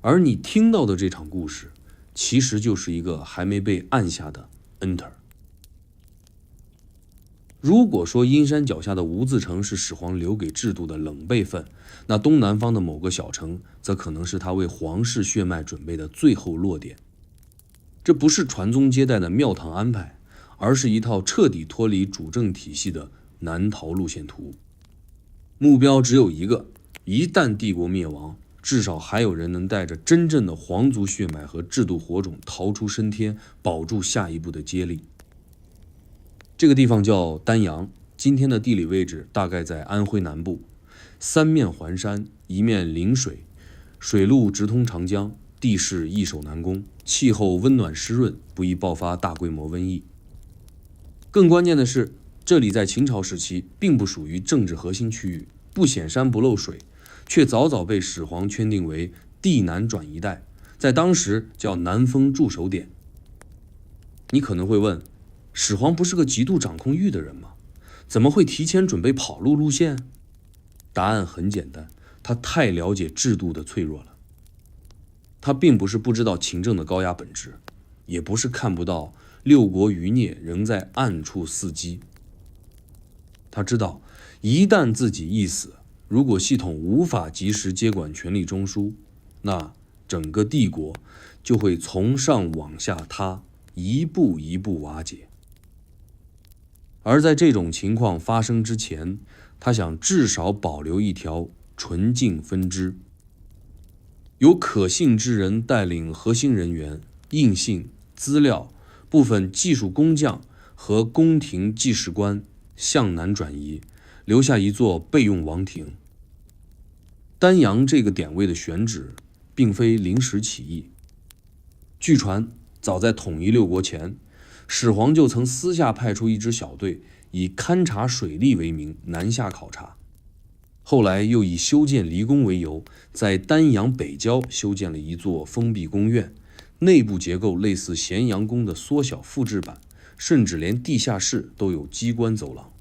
而你听到的这场故事，其实就是一个还没被按下的 Enter。如果说阴山脚下的无字城是始皇留给制度的冷备份，那东南方的某个小城则可能是他为皇室血脉准备的最后落点。这不是传宗接代的庙堂安排，而是一套彻底脱离主政体系的南逃路线图。目标只有一个，一旦帝国灭亡，至少还有人能带着真正的皇族血脉和制度火种逃出升天，保住下一步的接力。这个地方叫丹阳，今天的地理位置大概在安徽南部，三面环山，一面临水，水路直通长江，地势易守难攻，气候温暖湿润，不易爆发大规模瘟疫。更关键的是，这里在秦朝时期并不属于政治核心区域，不显山不漏水，却早早被始皇圈定为地南转移带，在当时叫南风驻守点。你可能会问，始皇不是个极度掌控欲的人吗？怎么会提前准备跑路路线？答案很简单，他太了解制度的脆弱了。他并不是不知道秦政的高压本质，也不是看不到六国余孽仍在暗处伺机。他知道，一旦自己一死，如果系统无法及时接管权力中枢，那整个帝国就会从上往下塌，一步一步瓦解。而在这种情况发生之前，他想至少保留一条纯净分支，由可信之人带领核心人员、印信、资料、部分技术工匠和宫廷记事官向南转移，留下一座备用王庭。丹阳这个点位的选址并非临时起意，据传早在统一六国前，始皇就曾私下派出一支小队，以勘察水利为名南下考察，后来又以修建离宫为由，在丹阳北郊修建了一座封闭宫院，内部结构类似咸阳宫的缩小复制版，甚至连地下室都有机关走廊。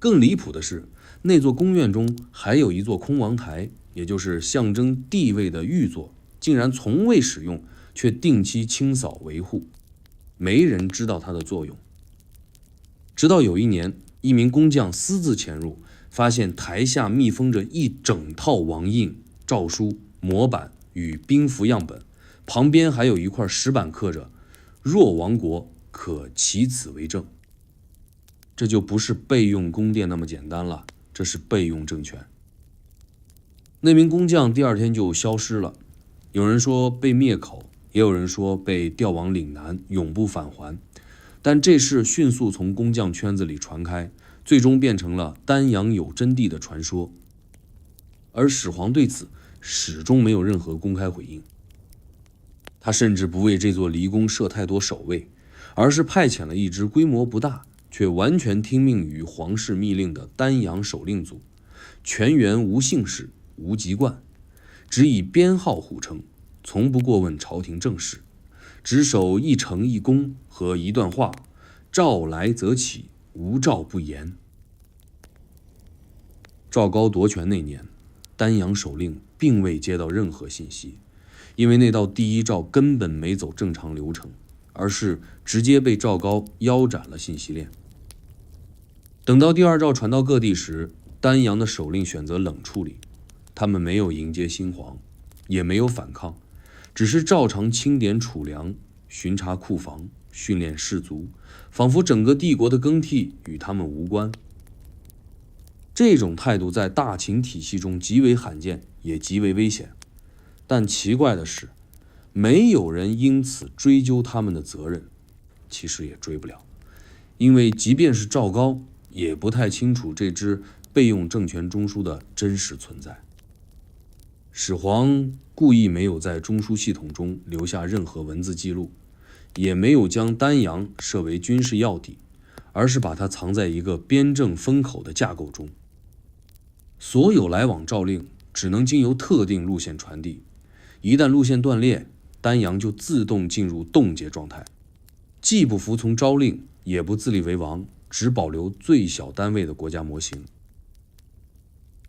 更离谱的是，那座宫院中还有一座空王台，也就是象征地位的御座，竟然从未使用，却定期清扫维护，没人知道它的作用。直到有一年，一名工匠私自潜入，发现台下密封着一整套王印、诏书、模板与兵符样本，旁边还有一块石板刻着“若亡国，可起此为证”。这就不是备用宫殿那么简单了，这是备用政权。那名工匠第二天就消失了，有人说被灭口，也有人说被调往岭南，永不返还。但这事迅速从工匠圈子里传开，最终变成了丹阳有真谛的传说。而始皇对此始终没有任何公开回应。他甚至不为这座离宫设太多守卫，而是派遣了一支规模不大却完全听命于皇室密令的丹阳守令组，全员无姓氏、无籍贯，只以编号呼称，从不过问朝廷政事，只守一城一宫和一段话：诏来则起，无诏不言。赵高夺权那年，丹阳守令并未接到任何信息，因为那道第一诏根本没走正常流程，而是直接被赵高腰斩了信息链。等到第二诏传到各地时，丹阳的守令选择冷处理，他们没有迎接新皇，也没有反抗，只是照常清点储粮、巡查库房、训练士卒，仿佛整个帝国的更替与他们无关。这种态度在大秦体系中极为罕见，也极为危险。但奇怪的是，没有人因此追究他们的责任，其实也追不了，因为即便是赵高，也不太清楚这支备用政权中枢的真实存在。始皇故意没有在中枢系统中留下任何文字记录，也没有将丹阳设为军事要地，而是把它藏在一个边政封口的架构中。所有来往诏令只能经由特定路线传递，一旦路线断裂，丹阳就自动进入冻结状态，既不服从诏令，也不自立为王，只保留最小单位的国家模型。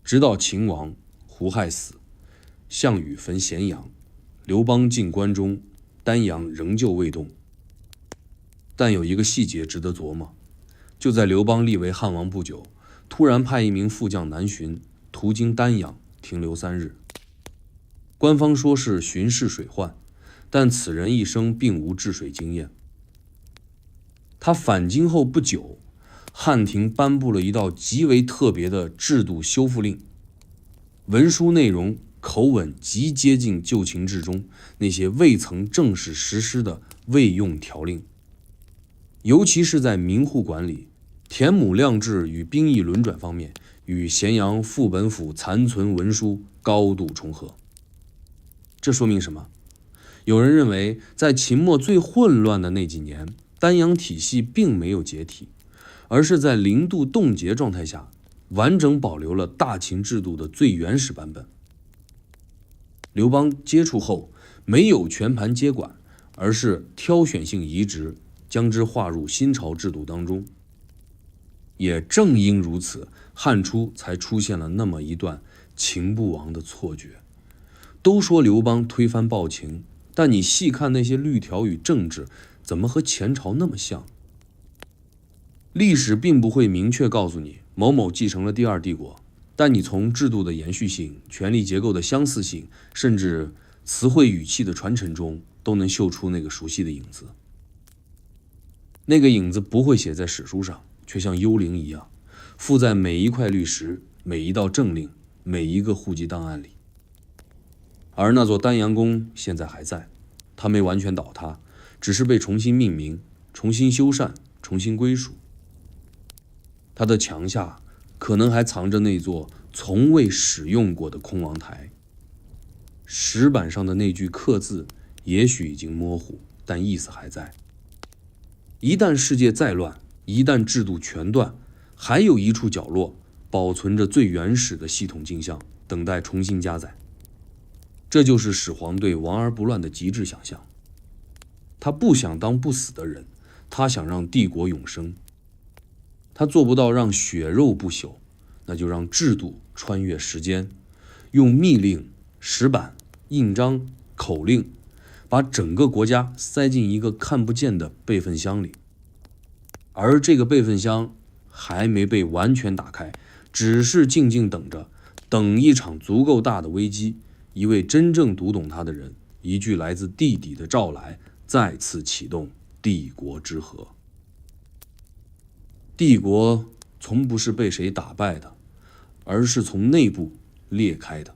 直到秦王胡亥死，项羽焚咸阳，刘邦进关中，丹阳仍旧未动。但有一个细节值得琢磨，就在刘邦立为汉王不久，突然派一名副将南巡，途经丹阳，停留3日。官方说是巡视水患，但此人一生并无治水经验。他返京后不久，汉廷颁布了一道极为特别的制度修复令，文书内容口吻极接近旧秦制中那些未曾正式实施的未用条令，尤其是在民户管理、田亩量制与兵役轮转方面，与咸阳副本府残存文书高度重合。这说明什么？有人认为，在秦末最混乱的那几年，丹阳体系并没有解体，而是在0度冻结状态下，完整保留了大秦制度的最原始版本。刘邦接触后，没有全盘接管，而是挑选性移植，将之划入新朝制度当中。也正因如此，汉初才出现了那么一段秦不亡的错觉。都说刘邦推翻暴秦，但你细看那些律条与政治，怎么和前朝那么像？历史并不会明确告诉你某某继承了第二帝国，但你从制度的延续性、权力结构的相似性，甚至词汇语气的传承中，都能嗅出那个熟悉的影子。那个影子不会写在史书上，却像幽灵一样，附在每一块绿石、每一道政令、每一个户籍档案里。而那座丹阳宫现在还在，它没完全倒塌，只是被重新命名、重新修缮、重新归属。它的墙下可能还藏着那座从未使用过的空王台，石板上的那句刻字也许已经模糊，但意思还在。一旦世界再乱，一旦制度全断，还有一处角落保存着最原始的系统镜像，等待重新加载。这就是始皇对亡而不乱的极致想象。他不想当不死的人，他想让帝国永生。他做不到让血肉不朽，那就让制度穿越时间，用密令、石板、印章、口令，把整个国家塞进一个看不见的备份箱里。而这个备份箱还没被完全打开，只是静静等着，等一场足够大的危机，一位真正读懂它的人，一句来自地底的诏来，再次启动帝国之河。帝国从不是被谁打败的，而是从内部裂开的。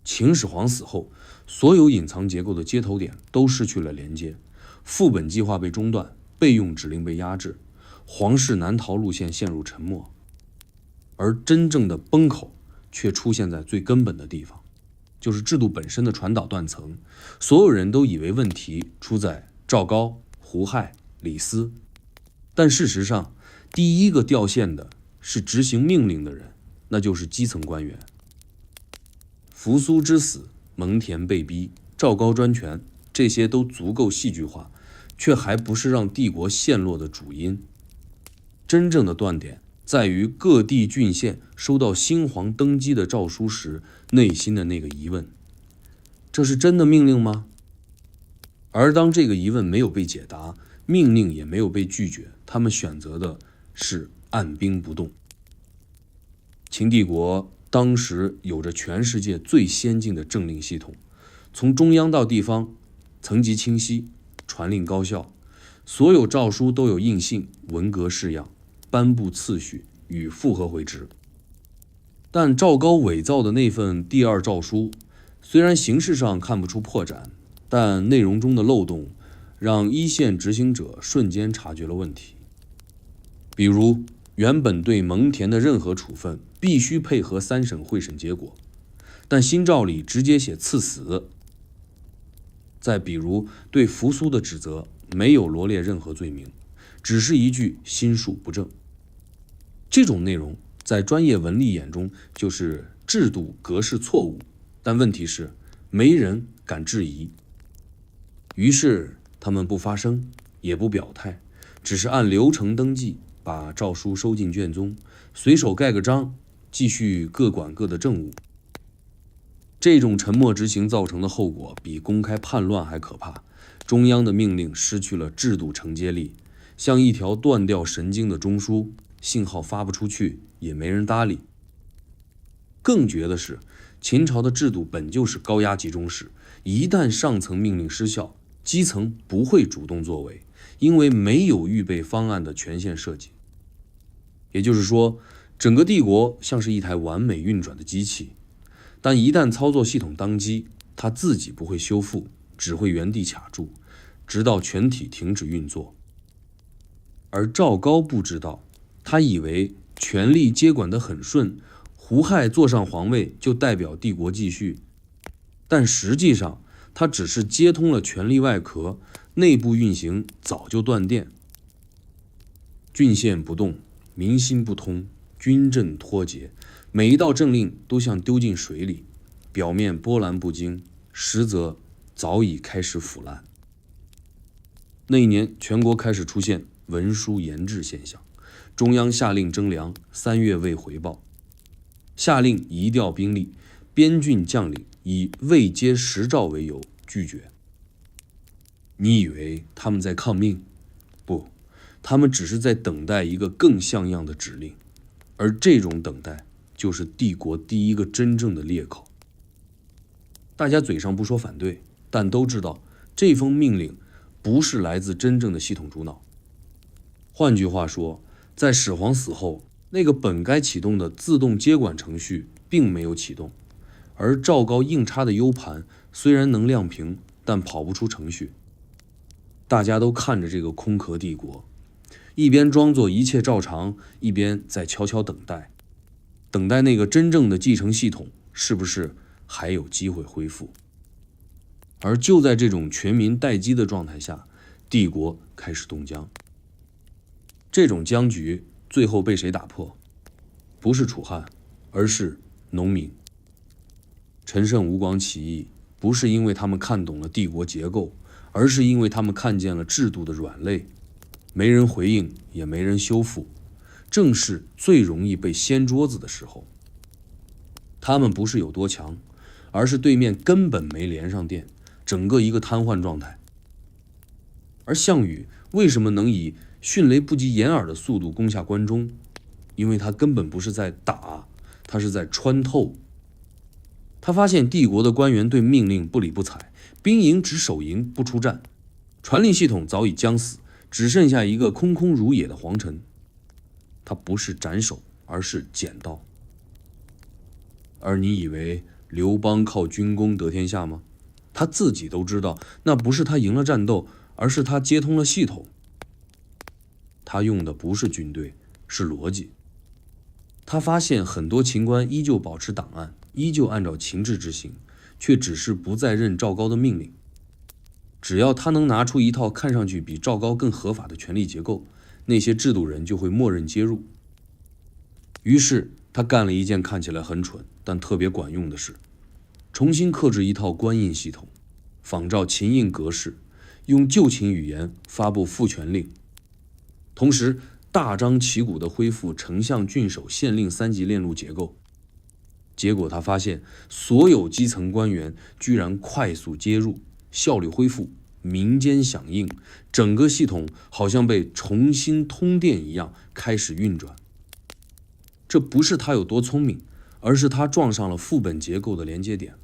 秦始皇死后，所有隐藏结构的接头点都失去了连接，副本计划被中断，备用指令被压制，皇室难逃路线陷入沉默。而真正的崩口却出现在最根本的地方，就是制度本身的传导断层。所有人都以为问题出在赵高、胡亥、李斯，但事实上，第一个掉线的是执行命令的人，那就是基层官员。扶苏之死、蒙恬被逼、赵高专权，这些都足够戏剧化，却还不是让帝国陷落的主因。真正的断点在于各地郡县收到新皇登基的诏书时，内心的那个疑问：这是真的命令吗？而当这个疑问没有被解答，命令也没有被拒绝，他们选择的是按兵不动。秦帝国当时有着全世界最先进的政令系统，从中央到地方，层级清晰，传令高效，所有诏书都有印信、文格式样、颁布次序与复核回执。但赵高伪造的那份第二诏书，虽然形式上看不出破绽，但内容中的漏洞让一线执行者瞬间察觉了问题。比如，原本对蒙恬的任何处分必须配合3审会审结果，但新诏里直接写赐死。再比如，对扶苏的指责没有罗列任何罪名，只是一句心术不正。这种内容在专业文吏眼中就是制度格式错误，但问题是没人敢质疑。于是他们不发声，也不表态，只是按流程登记，把诏书收进卷宗，随手盖个章，继续各管各的政务。这种沉默执行造成的后果比公开叛乱还可怕。中央的命令失去了制度承接力，像一条断掉神经的中枢，信号发不出去，也没人搭理。更绝的是，秦朝的制度本就是高压集中式，一旦上层命令失效，基层不会主动作为，因为没有预备方案的权限设计。也就是说，整个帝国像是一台完美运转的机器，但一旦操作系统当机，它自己不会修复，只会原地卡住，直到全体停止运作。而赵高不知道，他以为权力接管得很顺，胡亥坐上皇位就代表帝国继续，但实际上他只是接通了权力外壳，内部运行早就断电。郡县不动，民心不通，军政脱节，每一道政令都像丢进水里，表面波澜不惊，实则早已开始腐烂。那一年，全国开始出现文书延滞现象，中央下令征粮，3月未回报，下令移调兵力，边郡将领以未接实诏为由拒绝。你以为他们在抗命？不，他们只是在等待一个更像样的指令，而这种等待就是帝国第一个真正的裂口。大家嘴上不说反对，但都知道这封命令不是来自真正的系统主脑。换句话说，在始皇死后，那个本该启动的自动接管程序并没有启动，而赵高硬插的 U 盘虽然能亮屏，但跑不出程序。大家都看着这个空壳帝国，一边装作一切照常，一边在悄悄等待，等待那个真正的继承系统是不是还有机会恢复。而就在这种全民待机的状态下，帝国开始冻僵。这种僵局最后被谁打破？不是楚汉，而是农民。陈胜吴广起义不是因为他们看懂了帝国结构，而是因为他们看见了制度的软肋，没人回应，也没人修复，正是最容易被掀桌子的时候。他们不是有多强，而是对面根本没连上电，整个一个瘫痪状态。而项羽为什么能以迅雷不及掩耳的速度攻下关中？因为他根本不是在打，他是在穿透。他发现帝国的官员对命令不理不睬，兵营只守营不出战，传令系统早已僵死，只剩下一个空空如也的皇城。他不是斩首，而是捡到。而你以为刘邦靠军功得天下吗？他自己都知道，那不是他赢了战斗，而是他接通了系统。他用的不是军队，是逻辑。他发现很多秦官依旧保持档案，依旧按照秦制执行，却只是不再认赵高的命令。只要他能拿出一套看上去比赵高更合法的权力结构，那些制度人就会默认接入。于是他干了一件看起来很蠢但特别管用的事，重新克制一套官印系统，仿照秦印格式，用旧秦语言发布复权令，同时大张旗鼓地恢复丞相、郡守、县令3级链路结构。结果他发现，所有基层官员居然快速接入，效率恢复，民间响应，整个系统好像被重新通电一样开始运转。这不是他有多聪明，而是他撞上了副本结构的连接点。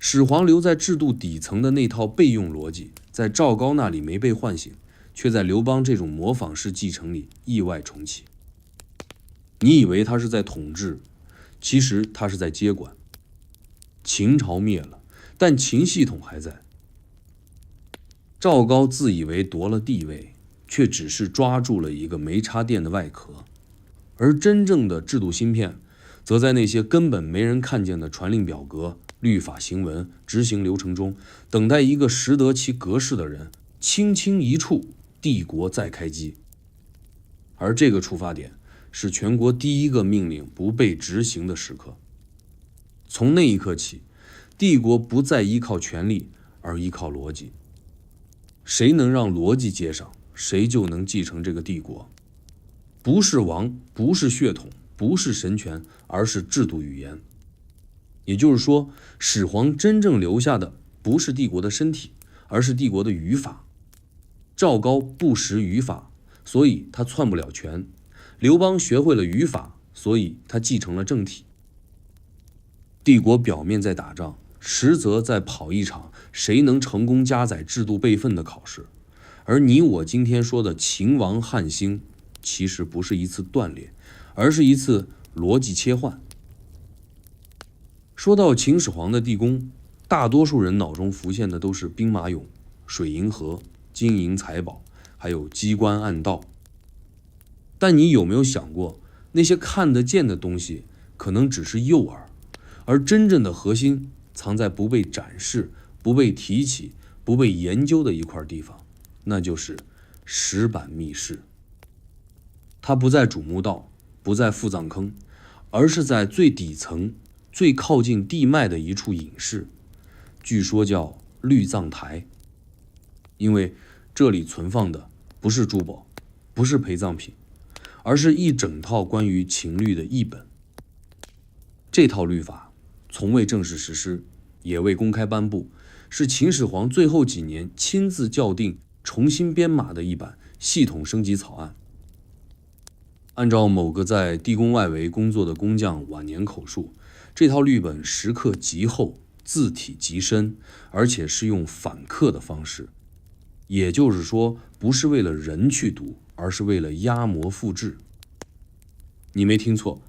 始皇留在制度底层的那套备用逻辑，在赵高那里没被唤醒，却在刘邦这种模仿式继承里意外重启。你以为他是在统治，其实他是在接管。秦朝灭了，但秦系统还在。赵高自以为夺了地位，却只是抓住了一个没插电的外壳，而真正的制度芯片则在那些根本没人看见的传令表格、律法行文、执行流程中，等待一个识得其格式的人轻轻一触，帝国再开机。而这个出发点是全国第一个命令不被执行的时刻。从那一刻起，帝国不再依靠权力，而依靠逻辑。谁能让逻辑接上，谁就能继承这个帝国。不是王，不是血统，不是神权，而是制度语言。也就是说，始皇真正留下的不是帝国的身体，而是帝国的语法。赵高不识语法，所以他篡不了权。刘邦学会了语法，所以他继承了政体。帝国表面在打仗，实则在跑一场谁能成功加载制度备份的考试。而你我今天说的秦王汉兴，其实不是一次锻炼，而是一次逻辑切换。说到秦始皇的地宫，大多数人脑中浮现的都是兵马俑、水银河、金银财宝，还有机关暗道。但你有没有想过，那些看得见的东西可能只是诱饵，而真正的核心藏在不被展示、不被提起、不被研究的一块地方，那就是石板密室。它不在主墓道，不在腹葬坑，而是在最底层、最靠近地脉的一处隐室，据说叫绿葬台。因为这里存放的不是珠宝，不是陪葬品，而是一整套关于秦律的译本。这套律法从未正式实施，也未公开颁布，是秦始皇最后几年亲自校订、重新编码的一版系统升级草案。按照某个在地宫外围工作的工匠晚年口述，这套律本石刻极厚，字体极深，而且是用反刻的方式。也就是说，不是为了人去读，而是为了压模复制。你没听错，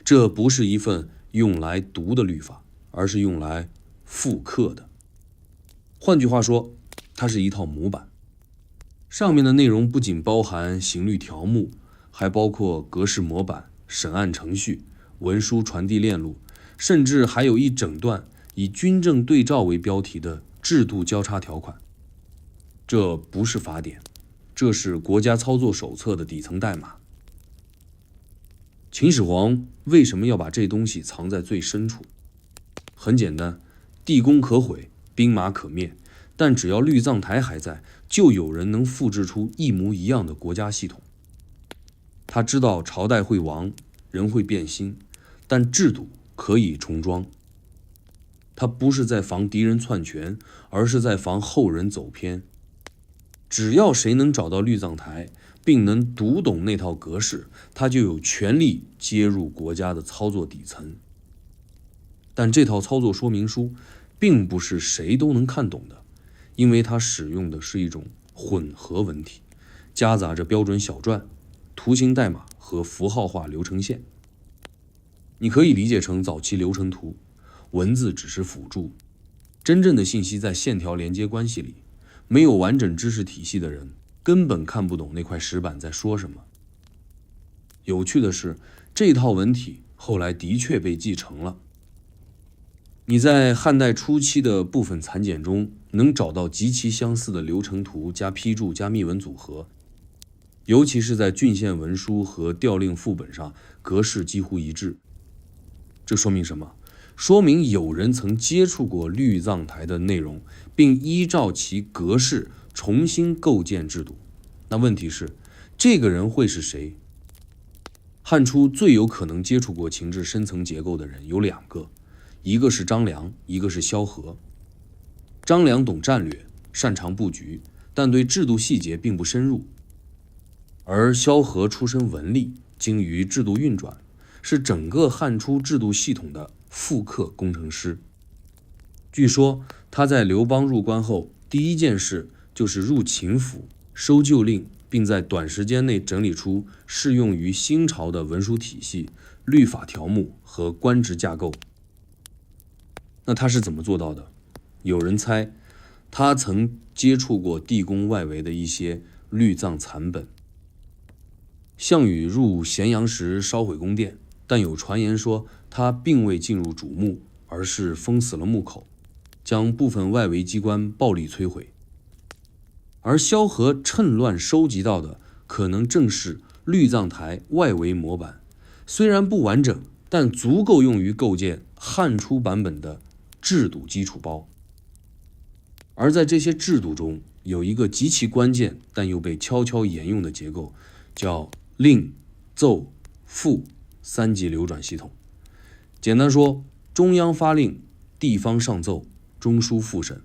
这不是一份用来读的律法，而是用来复刻的。换句话说，它是一套模板。上面的内容不仅包含刑律条目，还包括格式模板、审案程序、文书传递链路，甚至还有一整段以军政对照为标题的制度交叉条款。这不是法典，这是国家操作手册的底层代码。秦始皇为什么要把这东西藏在最深处？很简单，地宫可毁，兵马可灭，但只要绿葬台还在，就有人能复制出一模一样的国家系统。他知道朝代会亡，人会变心，但制度可以重装。他不是在防敌人篡权，而是在防后人走偏。只要谁能找到绿葬台，并能读懂那套格式，他就有权利接入国家的操作底层。但这套操作说明书并不是谁都能看懂的，因为它使用的是一种混合文体，夹杂着标准小篆、图形代码和符号化流程线。你可以理解成早期流程图，文字只是辅助，真正的信息在线条连接关系里。没有完整知识体系的人根本看不懂那块石板在说什么。有趣的是，这套文体后来的确被继承了。你在汉代初期的部分残简中能找到极其相似的流程图加批注加密文组合，尤其是在郡县文书和调令副本上，格式几乎一致。这说明什么？说明有人曾接触过绿葬台的内容，并依照其格式重新构建制度。那问题是，这个人会是谁？汉初最有可能接触过秦制深层结构的人有两个，一个是张良，一个是萧何。张良懂战略，擅长布局，但对制度细节并不深入。而萧何出身文吏，精于制度运转，是整个汉初制度系统的复刻工程师。据说他在刘邦入关后，第一件事就是入秦府收旧令，并在短时间内整理出适用于新朝的文书体系、律法条目和官职架构。那他是怎么做到的？有人猜，他曾接触过地宫外围的一些律藏残本。项羽入咸阳时烧毁宫殿，但有传言说他并未进入主墓，而是封死了墓口，将部分外围机关暴力摧毁。而萧何趁乱收集到的，可能正是律藏台外围模板，虽然不完整，但足够用于构建汉初版本的制度基础包。而在这些制度中，有一个极其关键但又被悄悄沿用的结构，叫令、奏、复三级流转系统。简单说，中央发令，地方上奏，中枢复审。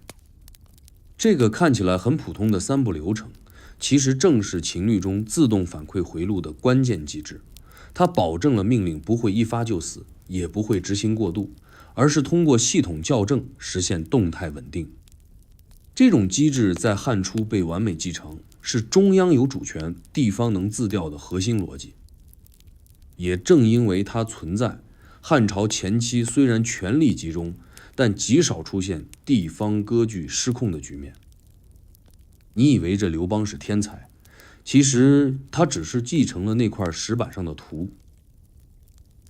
这个看起来很普通的三步流程，其实正是秦律中自动反馈回路的关键机制。它保证了命令不会一发就死，也不会执行过度，而是通过系统校正实现动态稳定。这种机制在汉初被完美继承，是中央有主权，地方能自调的核心逻辑。也正因为它存在，汉朝前期虽然权力集中，但极少出现地方割据失控的局面。你以为这刘邦是天才，其实他只是继承了那块石板上的图。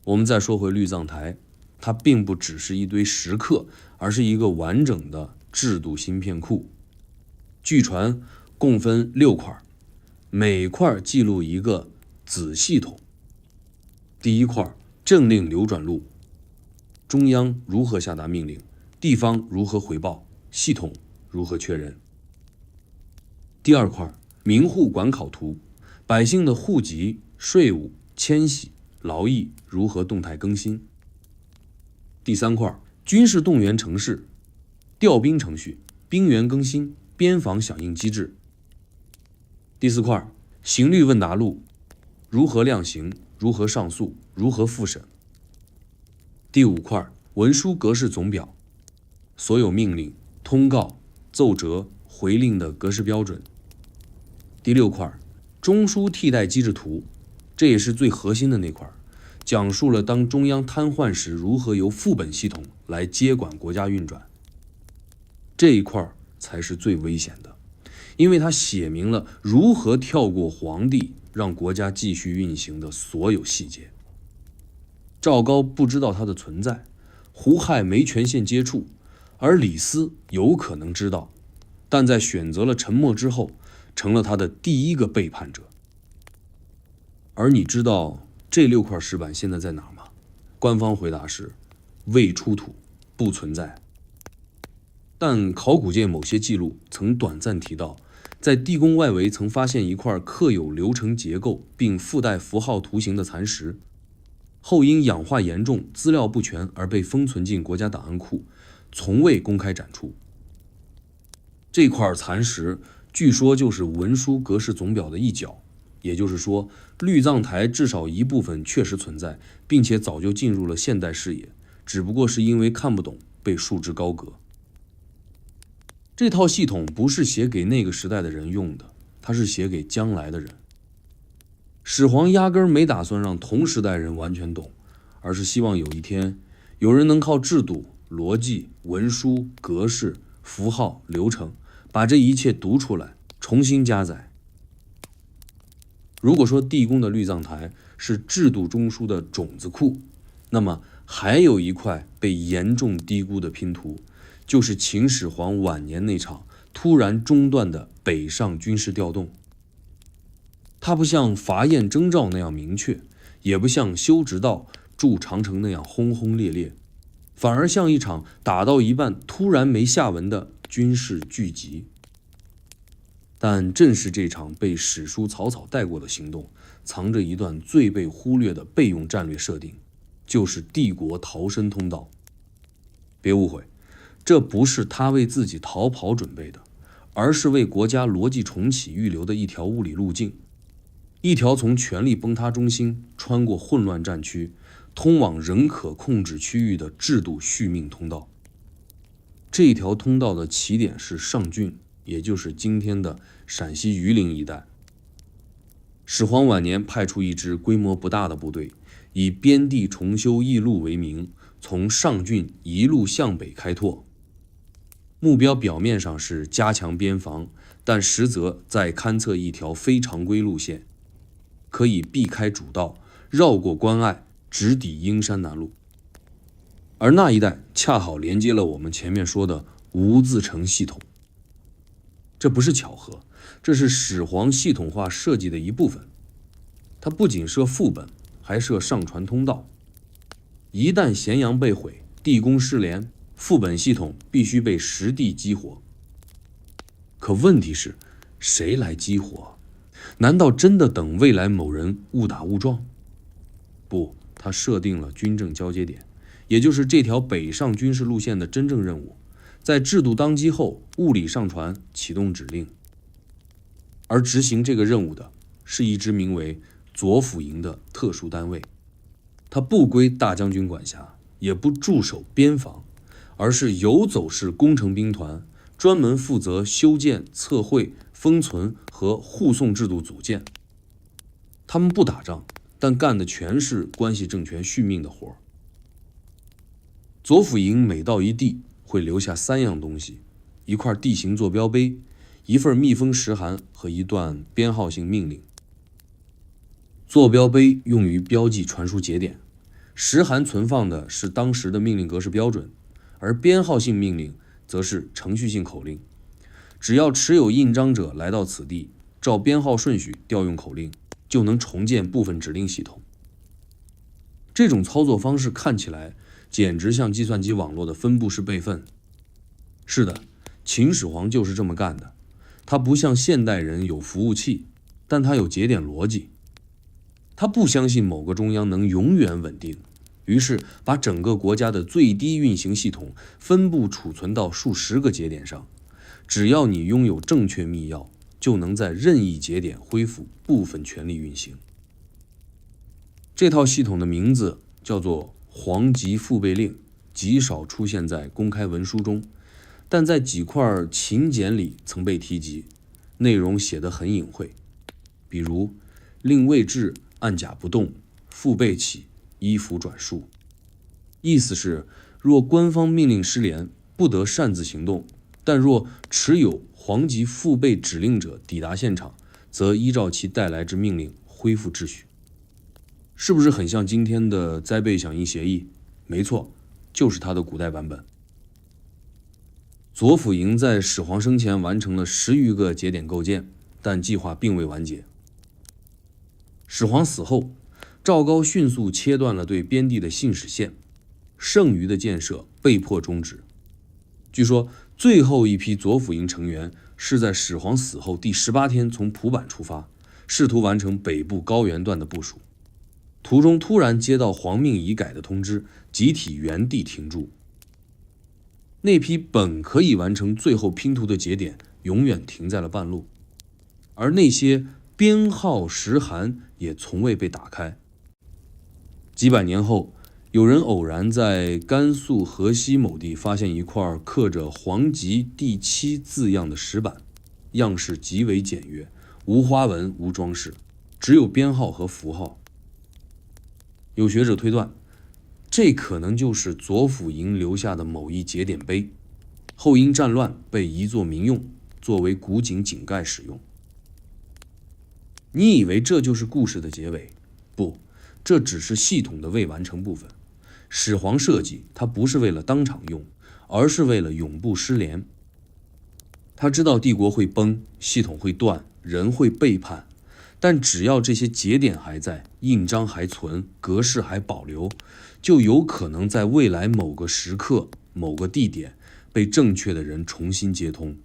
我们再说回律藏台，它并不只是一堆石刻，而是一个完整的制度芯片库。据传共分6块，每块记录一个子系统。第一块，政令流转录，中央如何下达命令，地方如何回报，系统如何确认。第二块，民户管考图，百姓的户籍、税务、迁徙、劳役如何动态更新。第三块，军事动员程式，调兵程序、兵员更新、边防响应机制。第四块，刑律问答录，如何量刑，如何上诉，如何复审。第五块，文书格式总表，所有命令、通告、奏折、回令的格式标准。第六块，中枢替代机制图，这也是最核心的那块，讲述了当中央瘫痪时如何由副本系统来接管国家运转。这一块才是最危险的，因为它写明了如何跳过皇帝让国家继续运行的所有细节。赵高不知道它的存在，胡亥没权限接触，而李斯有可能知道，但在选择了沉默之后，成了他的第一个背叛者。而你知道这6块石板现在在哪吗？官方回答是未出土，不存在。但考古界某些记录曾短暂提到，在地宫外围曾发现一块刻有流程结构并附带符号图形的残石，后因氧化严重、资料不全而被封存进国家档案库，从未公开展出。这块残石据说就是文书格式总表的一角，也就是说，律藏台至少一部分确实存在，并且早就进入了现代视野，只不过是因为看不懂被束之高阁。这套系统不是写给那个时代的人用的，它是写给将来的人。始皇压根儿没打算让同时代人完全懂，而是希望有一天，有人能靠制度、逻辑、文书、格式、符号、流程，把这一切读出来，重新加载。如果说地宫的律藏台是制度中枢的种子库，那么还有一块被严重低估的拼图，就是秦始皇晚年那场突然中断的北上军事调动。它不像伐燕征赵那样明确，也不像修直道、筑长城那样轰轰烈烈，反而像一场打到一半突然没下文的军事聚集。但正是这场被史书草草带过的行动，藏着一段最被忽略的备用战略设定，就是帝国逃生通道。别误会，这不是他为自己逃跑准备的，而是为国家逻辑重启预留的一条物理路径，一条从权力崩塌中心穿过混乱战区，通往仍可控制区域的制度续命通道。这条通道的起点是上郡，也就是今天的陕西榆林一带。始皇晚年派出一支规模不大的部队，以边地重修驿路为名，从上郡一路向北开拓。目标表面上是加强边防，但实则在勘测一条非常规路线，可以避开主道，绕过关隘，直抵阴山南路。而那一带恰好连接了我们前面说的吴自成系统。这不是巧合，这是始皇系统化设计的一部分。它不仅设副本，还设上传通道。一旦咸阳被毁，地宫失联，副本系统必须被实地激活。可问题是，谁来激活？难道真的等未来某人误打误撞？不，他设定了军政交接点，也就是这条北上军事路线的真正任务，在制度当机后，物理上传，启动指令。而执行这个任务的是一支名为左辅营的特殊单位，它不归大将军管辖，也不驻守边防，而是游走式工程兵团，专门负责修建、测绘、封存和护送制度组建。他们不打仗，但干的全是关系政权续命的活。左辅营每到一地，会留下3样东西：一块地形坐标碑，一份密封实函和一段编号性命令。坐标碑用于标记传输节点，实函存放的是当时的命令格式标准，而编号性命令则是程序性口令。只要持有印章者来到此地，照编号顺序调用口令，就能重建部分指令系统。这种操作方式看起来简直像计算机网络的分布式备份。是的，秦始皇就是这么干的。他不像现代人有服务器，但他有节点逻辑。他不相信某个中央能永远稳定，于是把整个国家的最低运行系统分布储存到数十个节点上。只要你拥有正确密钥，就能在任意节点恢复部分权力运行。这套系统的名字叫做皇级复备令，极少出现在公开文书中，但在几块秦简里曾被提及，内容写得很隐晦。比如令未至，按甲不动，复备起，依服转述。意思是，若官方命令失联，不得擅自行动，但若持有皇级复备指令者抵达现场，则依照其带来之命令恢复秩序。是不是很像今天的灾备响应协议？没错，就是它的古代版本。左辅营在始皇生前完成了10余个节点构建，但计划并未完结。始皇死后，赵高迅速切断了对边地的信使线，剩余的建设被迫终止。据说最后一批左辅营成员是在始皇死后第18天从蒲坂出发，试图完成北部高原段的部署。途中突然接到皇命已改的通知，集体原地停住。那批本可以完成最后拼图的节点永远停在了半路，而那些编号实函也从未被打开。几百年后，有人偶然在甘肃河西某地发现一块刻着皇极第7字样的石板，样式极为简约，无花纹无装饰，只有编号和符号。有学者推断，这可能就是左辅营留下的某一节点碑，后因战乱被移作民用，作为古井井盖使用。你以为这就是故事的结尾？不，这只是系统的未完成部分。始皇设计它不是为了当场用，而是为了永不失联。他知道帝国会崩，系统会断，人会背叛，但只要这些节点还在，印章还存，格式还保留，就有可能在未来某个时刻、某个地点被正确的人重新接通。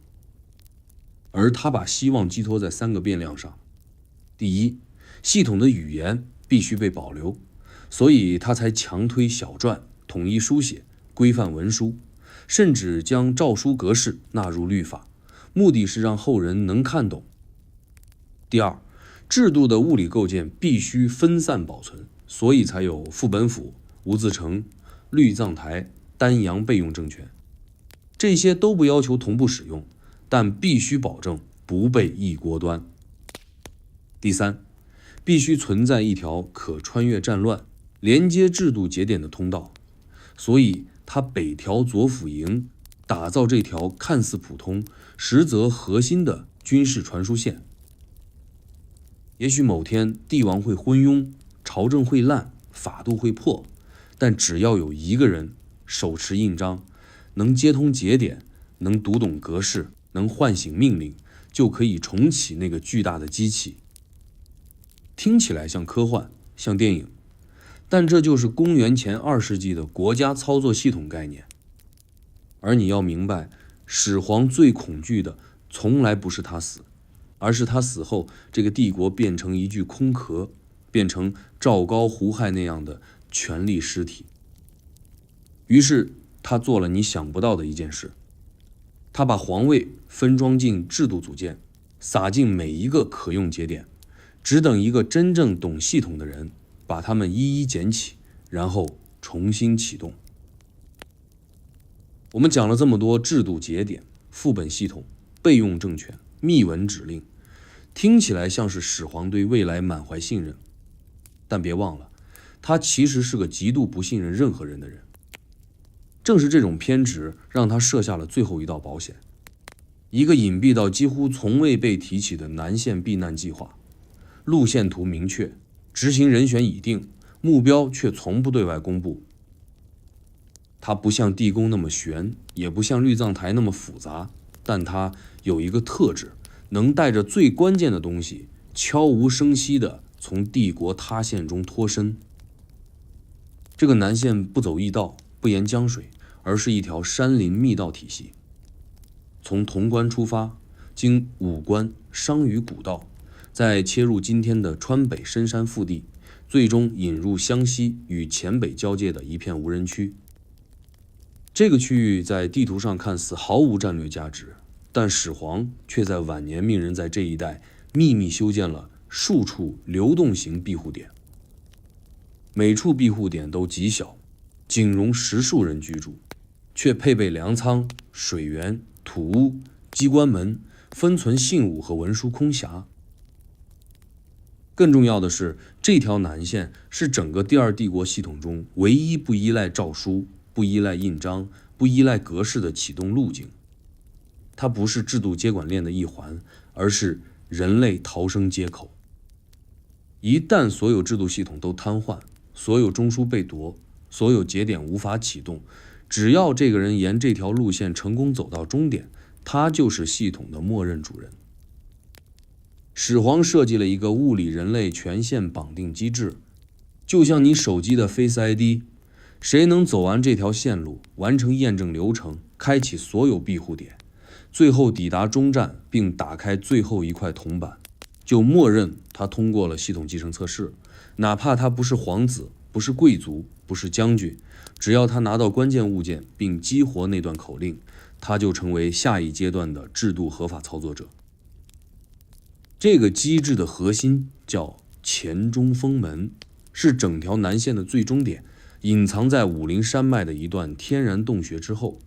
而他把希望寄托在3个变量上。第一，系统的语言必须被保留，所以他才强推小篆、统一书写、规范文书，甚至将诏书格式纳入律法，目的是让后人能看懂。第二，制度的物理构建必须分散保存，所以才有副本府、吴自成、绿藏台、丹阳备用政权。这些都不要求同步使用，但必须保证不被一锅端。第三，必须存在一条可穿越战乱、连接制度节点的通道，所以他北调左辅营，打造这条看似普通，实则核心的军事传输线。也许某天帝王会昏庸，朝政会烂，法度会破，但只要有一个人手持印章，能接通节点，能读懂格式，能唤醒命令，就可以重启那个巨大的机器。听起来像科幻，像电影，但这就是公元前2世纪的国家操作系统概念。而你要明白，始皇最恐惧的从来不是他死，而是他死后这个帝国变成一具空壳，变成赵高、胡亥那样的权力尸体。于是他做了你想不到的一件事，他把皇位分装进制度组件，撒进每一个可用节点，只等一个真正懂系统的人把它们一一捡起，然后重新启动。我们讲了这么多制度节点、副本系统、备用政权、密文指令，听起来像是始皇对未来满怀信任，但别忘了，他其实是个极度不信任任何人的人。正是这种偏执，让他设下了最后一道保险，一个隐蔽到几乎从未被提起的南线避难计划。路线图明确，执行人选已定，目标却从不对外公布。它不像地宫那么玄，也不像绿藏台那么复杂，但它有一个特质，能带着最关键的东西，悄无声息地从帝国塌陷中脱身。这个南线不走驿道，不沿江水，而是一条山林密道体系。从潼关出发，经武关、商於古道，再切入今天的川北深山腹地，最终引入湘西与黔北交界的一片无人区。这个区域在地图上看似毫无战略价值，但始皇却在晚年命人在这一带秘密修建了数处流动型庇护点，每处庇护点都极小，仅容10数人居住，却配备粮仓、水源、土屋、机关门，分存信物和文书空匣。更重要的是，这条南线是整个第二帝国系统中唯一不依赖诏书、不依赖印章、不依赖格式的启动路径。它不是制度接管链的一环，而是人类逃生接口。一旦所有制度系统都瘫痪，所有中枢被夺，所有节点无法启动，只要这个人沿这条路线成功走到终点，他就是系统的默认主人。始皇设计了一个物理人类权限绑定机制，就像你手机的 Face ID， 谁能走完这条线路，完成验证流程，开启所有庇护点，最后抵达终站并打开最后一块铜板，就默认他通过了系统继承测试，哪怕他不是皇子，不是贵族，不是将军，只要他拿到关键物件并激活那段口令，他就成为下一阶段的制度合法操作者。这个机制的核心叫黔中封门，是整条南线的最终点，隐藏在武陵山脉的一段天然洞穴之后。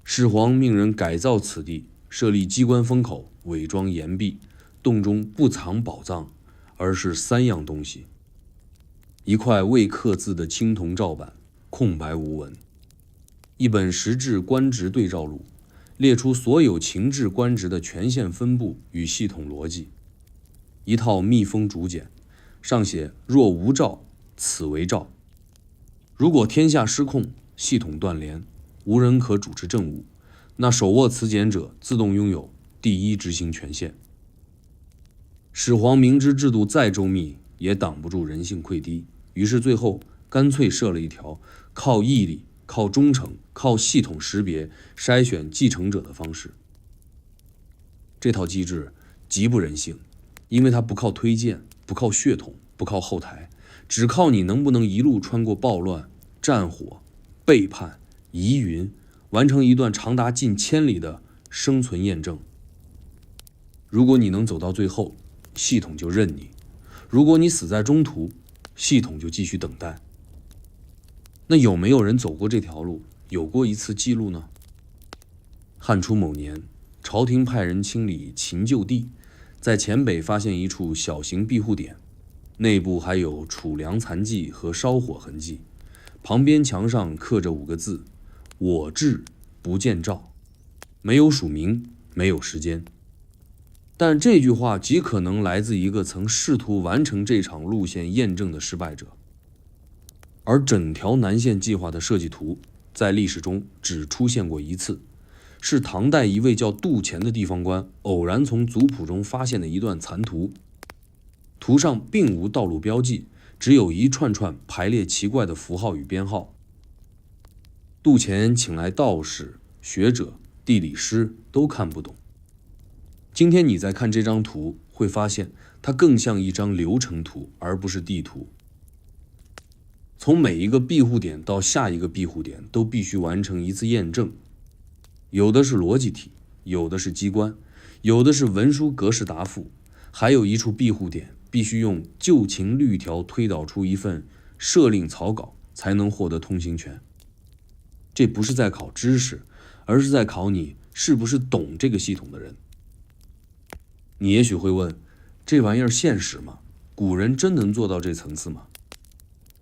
始皇命人改造此地，设立机关封口，伪装岩壁，洞中不藏宝藏，而是3样东西：一块未刻字的青铜照板，空白无文；一本实质官职对照录，列出所有情治官职的权限分布与系统逻辑；一套密封竹简，上写若无诏，此为诏。如果天下失控，系统断联，无人可主持政务，那手握此简者自动拥有第一执行权限。始皇明知制度再周密，也挡不住人性溃堤，于是最后干脆设了一条靠毅力、靠忠诚、靠系统识别筛选继承者的方式。这套机制极不人性，因为它不靠推荐，不靠血统，不靠后台，只靠你能不能一路穿过暴乱、战火、背叛、疑云，完成一段长达近千里的生存验证。如果你能走到最后，系统就认你；如果你死在中途，系统就继续等待。那有没有人走过这条路，有过一次记录呢？汉初某年，朝廷派人清理秦旧地，在黔北发现一处小型庇护点，内部还有储粮残迹和烧火痕迹，旁边墙上刻着5个字：我至不见诏，没有署名，没有时间。但这句话极可能来自一个曾试图完成这场路线验证的失败者。而整条南线计划的设计图在历史中只出现过一次，是唐代一位叫杜潜的地方官偶然从族谱中发现的一段残图，图上并无道路标记，只有一串串排列奇怪的符号与编号。杜潜请来道士、学者、地理师都看不懂。今天你再看这张图，会发现它更像一张流程图，而不是地图。从每一个庇护点到下一个庇护点都必须完成一次验证，有的是逻辑题，有的是机关，有的是文书格式答复，还有一处庇护点必须用旧秦律条推导出一份设令草稿才能获得通行权。这不是在考知识，而是在考你是不是懂这个系统的人。你也许会问，这玩意儿现实吗？古人真能做到这层次吗？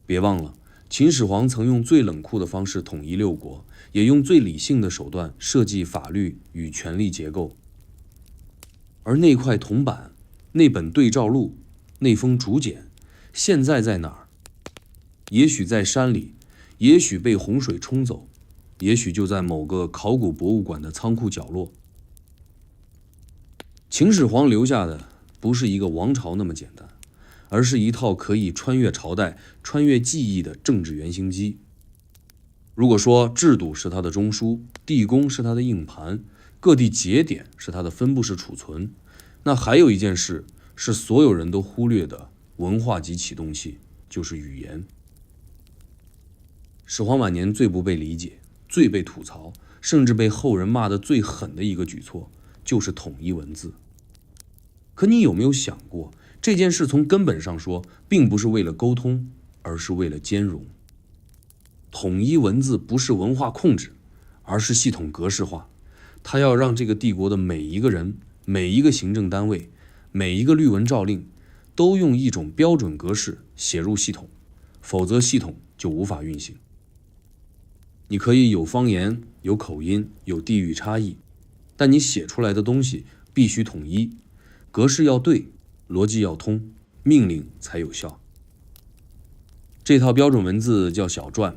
别忘了，秦始皇曾用最冷酷的方式统一6国，也用最理性的手段设计法律与权力结构。而那块铜板、那本对照录、那封竹简，现在在哪儿？也许在山里，也许被洪水冲走，也许就在某个考古博物馆的仓库角落。秦始皇留下的不是一个王朝那么简单，而是一套可以穿越朝代、穿越记忆的政治原型机。如果说制度是它的中枢，地宫是它的硬盘，各地节点是它的分布式储存，那还有一件事是所有人都忽略的文化级启动器，就是语言。始皇晚年最不被理解、最被吐槽，甚至被后人骂得最狠的一个举措，就是统一文字。可你有没有想过，这件事从根本上说，并不是为了沟通，而是为了兼容。统一文字不是文化控制，而是系统格式化。它要让这个帝国的每一个人、每一个行政单位、每一个律文诏令，都用一种标准格式写入系统，否则系统就无法运行。你可以有方言、有口音、有地域差异，但你写出来的东西必须统一，格式要对，逻辑要通，命令才有效。这套标准文字叫小篆，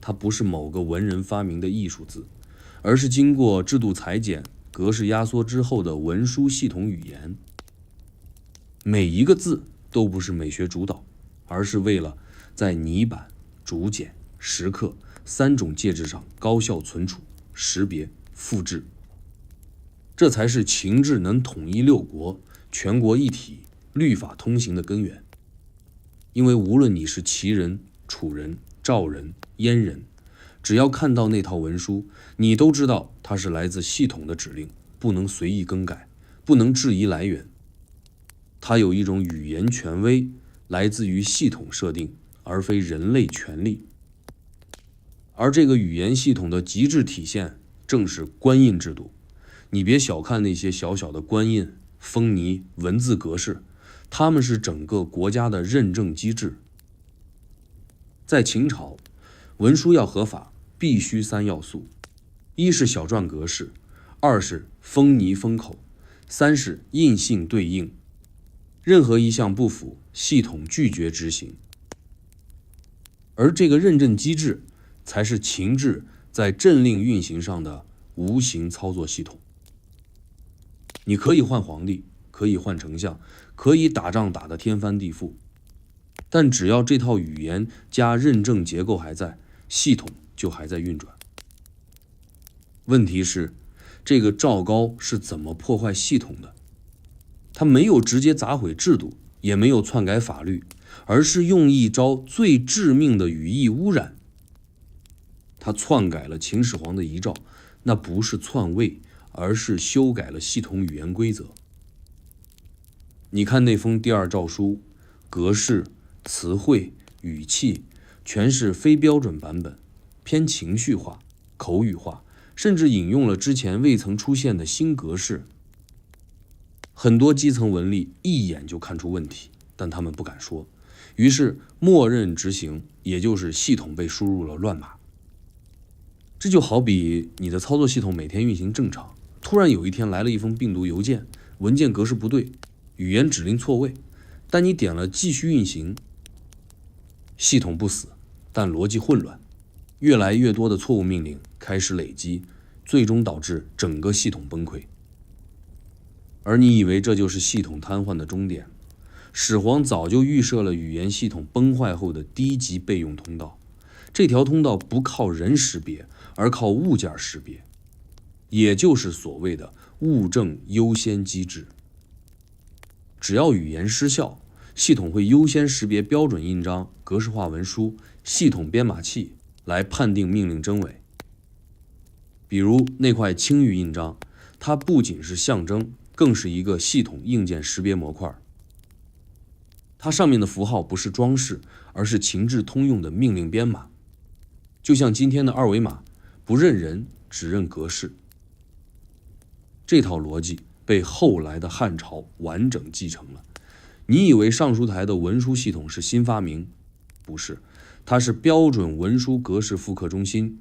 它不是某个文人发明的艺术字，而是经过制度裁剪、格式压缩之后的文书系统语言。每一个字都不是美学主导，而是为了在泥板、竹简、石刻3种介质上高效存储、识别、复制。这才是秦制能统一6国、全国一体、律法通行的根源。因为无论你是齐人、楚人、赵人、燕人，只要看到那套文书，你都知道它是来自系统的指令，不能随意更改，不能质疑来源。它有一种语言权威，来自于系统设定，而非人类权利。而这个语言系统的极致体现，正是官印制度。你别小看那些小小的官印、封泥、文字格式，它们是整个国家的认证机制。在秦朝，文书要合法，必须3要素：一是小篆格式，二是封泥封口，三是印信对应。任何一项不符，系统拒绝执行。而这个认证机制，才是秦制在政令运行上的无形操作系统。你可以换皇帝，可以换丞相，可以打仗打得天翻地覆，但只要这套语言加认证结构还在，系统就还在运转。问题是，这个赵高是怎么破坏系统的？他没有直接砸毁制度，也没有篡改法律，而是用一招最致命的语义污染。他篡改了秦始皇的遗诏，那不是篡位，而是修改了系统语言规则。你看那封第2诏书，格式、词汇、语气全是非标准版本，偏情绪化、口语化，甚至引用了之前未曾出现的新格式。很多基层文吏一眼就看出问题，但他们不敢说，于是默认执行，也就是系统被输入了乱码。这就好比你的操作系统每天运行正常，突然有一天来了一封病毒邮件，文件格式不对，语言指令错位，但你点了继续运行，系统不死，但逻辑混乱，越来越多的错误命令开始累积，最终导致整个系统崩溃。而你以为这就是系统瘫痪的终点，始皇早就预设了语言系统崩坏后的低级备用通道，这条通道不靠人识别，而靠物件识别，也就是所谓的物证优先机制。只要语言失效，系统会优先识别标准印章、格式化文书、系统编码器来判定命令真伪。比如那块青玉印章，它不仅是象征，更是一个系统硬件识别模块。它上面的符号不是装饰，而是秦制通用的命令编码，就像今天的二维码，不认人，只认格式。这套逻辑被后来的汉朝完整继承了。你以为尚书台的文书系统是新发明？不是，它是标准文书格式复刻中心。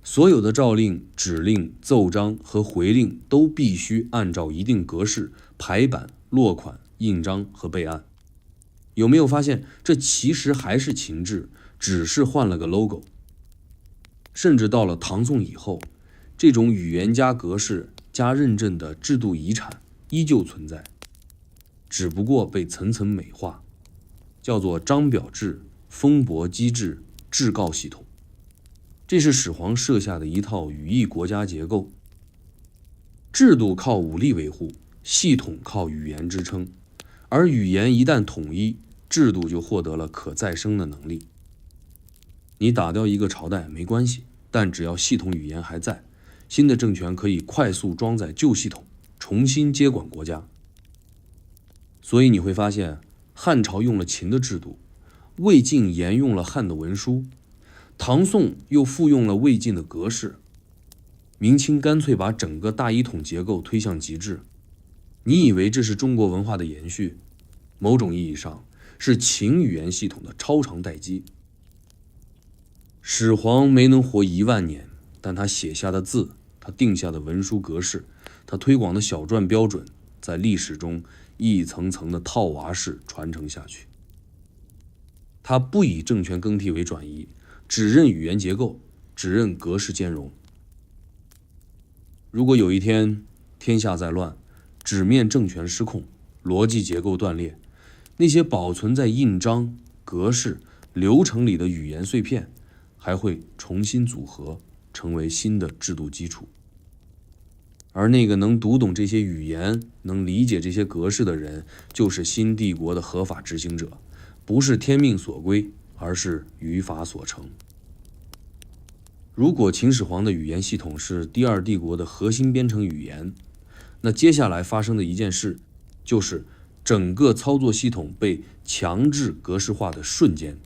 所有的诏令、指令、奏章和回令都必须按照一定格式排版、落款、印章和备案。有没有发现，这其实还是秦制，只是换了个 logo。甚至到了唐宋以后，这种语言加格式加认证的制度遗产依旧存在，只不过被层层美化，叫做章表制、封驳机制、制告系统。这是始皇设下的一套语义国家结构，制度靠武力维护，系统靠语言支撑，而语言一旦统一，制度就获得了可再生的能力。你打掉一个朝代没关系，但只要系统语言还在，新的政权可以快速装载旧系统，重新接管国家。所以你会发现，汉朝用了秦的制度，魏晋沿用了汉的文书，唐宋又复用了魏晋的格式，明清干脆把整个大一统结构推向极致。你以为这是中国文化的延续？某种意义上是秦语言系统的超长待机。始皇没能活10000年，但他写下的字，他定下的文书格式，他推广的小篆标准，在历史中一层层的套娃式传承下去。他不以政权更替为转移，只认语言结构，只认格式兼容。如果有一天天下再乱，纸面政权失控，逻辑结构断裂，那些保存在印章、格式、流程里的语言碎片还会重新组合，成为新的制度基础。而那个能读懂这些语言、能理解这些格式的人，就是新帝国的合法执行者，不是天命所归，而是于法所成。如果秦始皇的语言系统是第二帝国的核心编程语言，那接下来发生的一件事，就是整个操作系统被强制格式化的瞬间。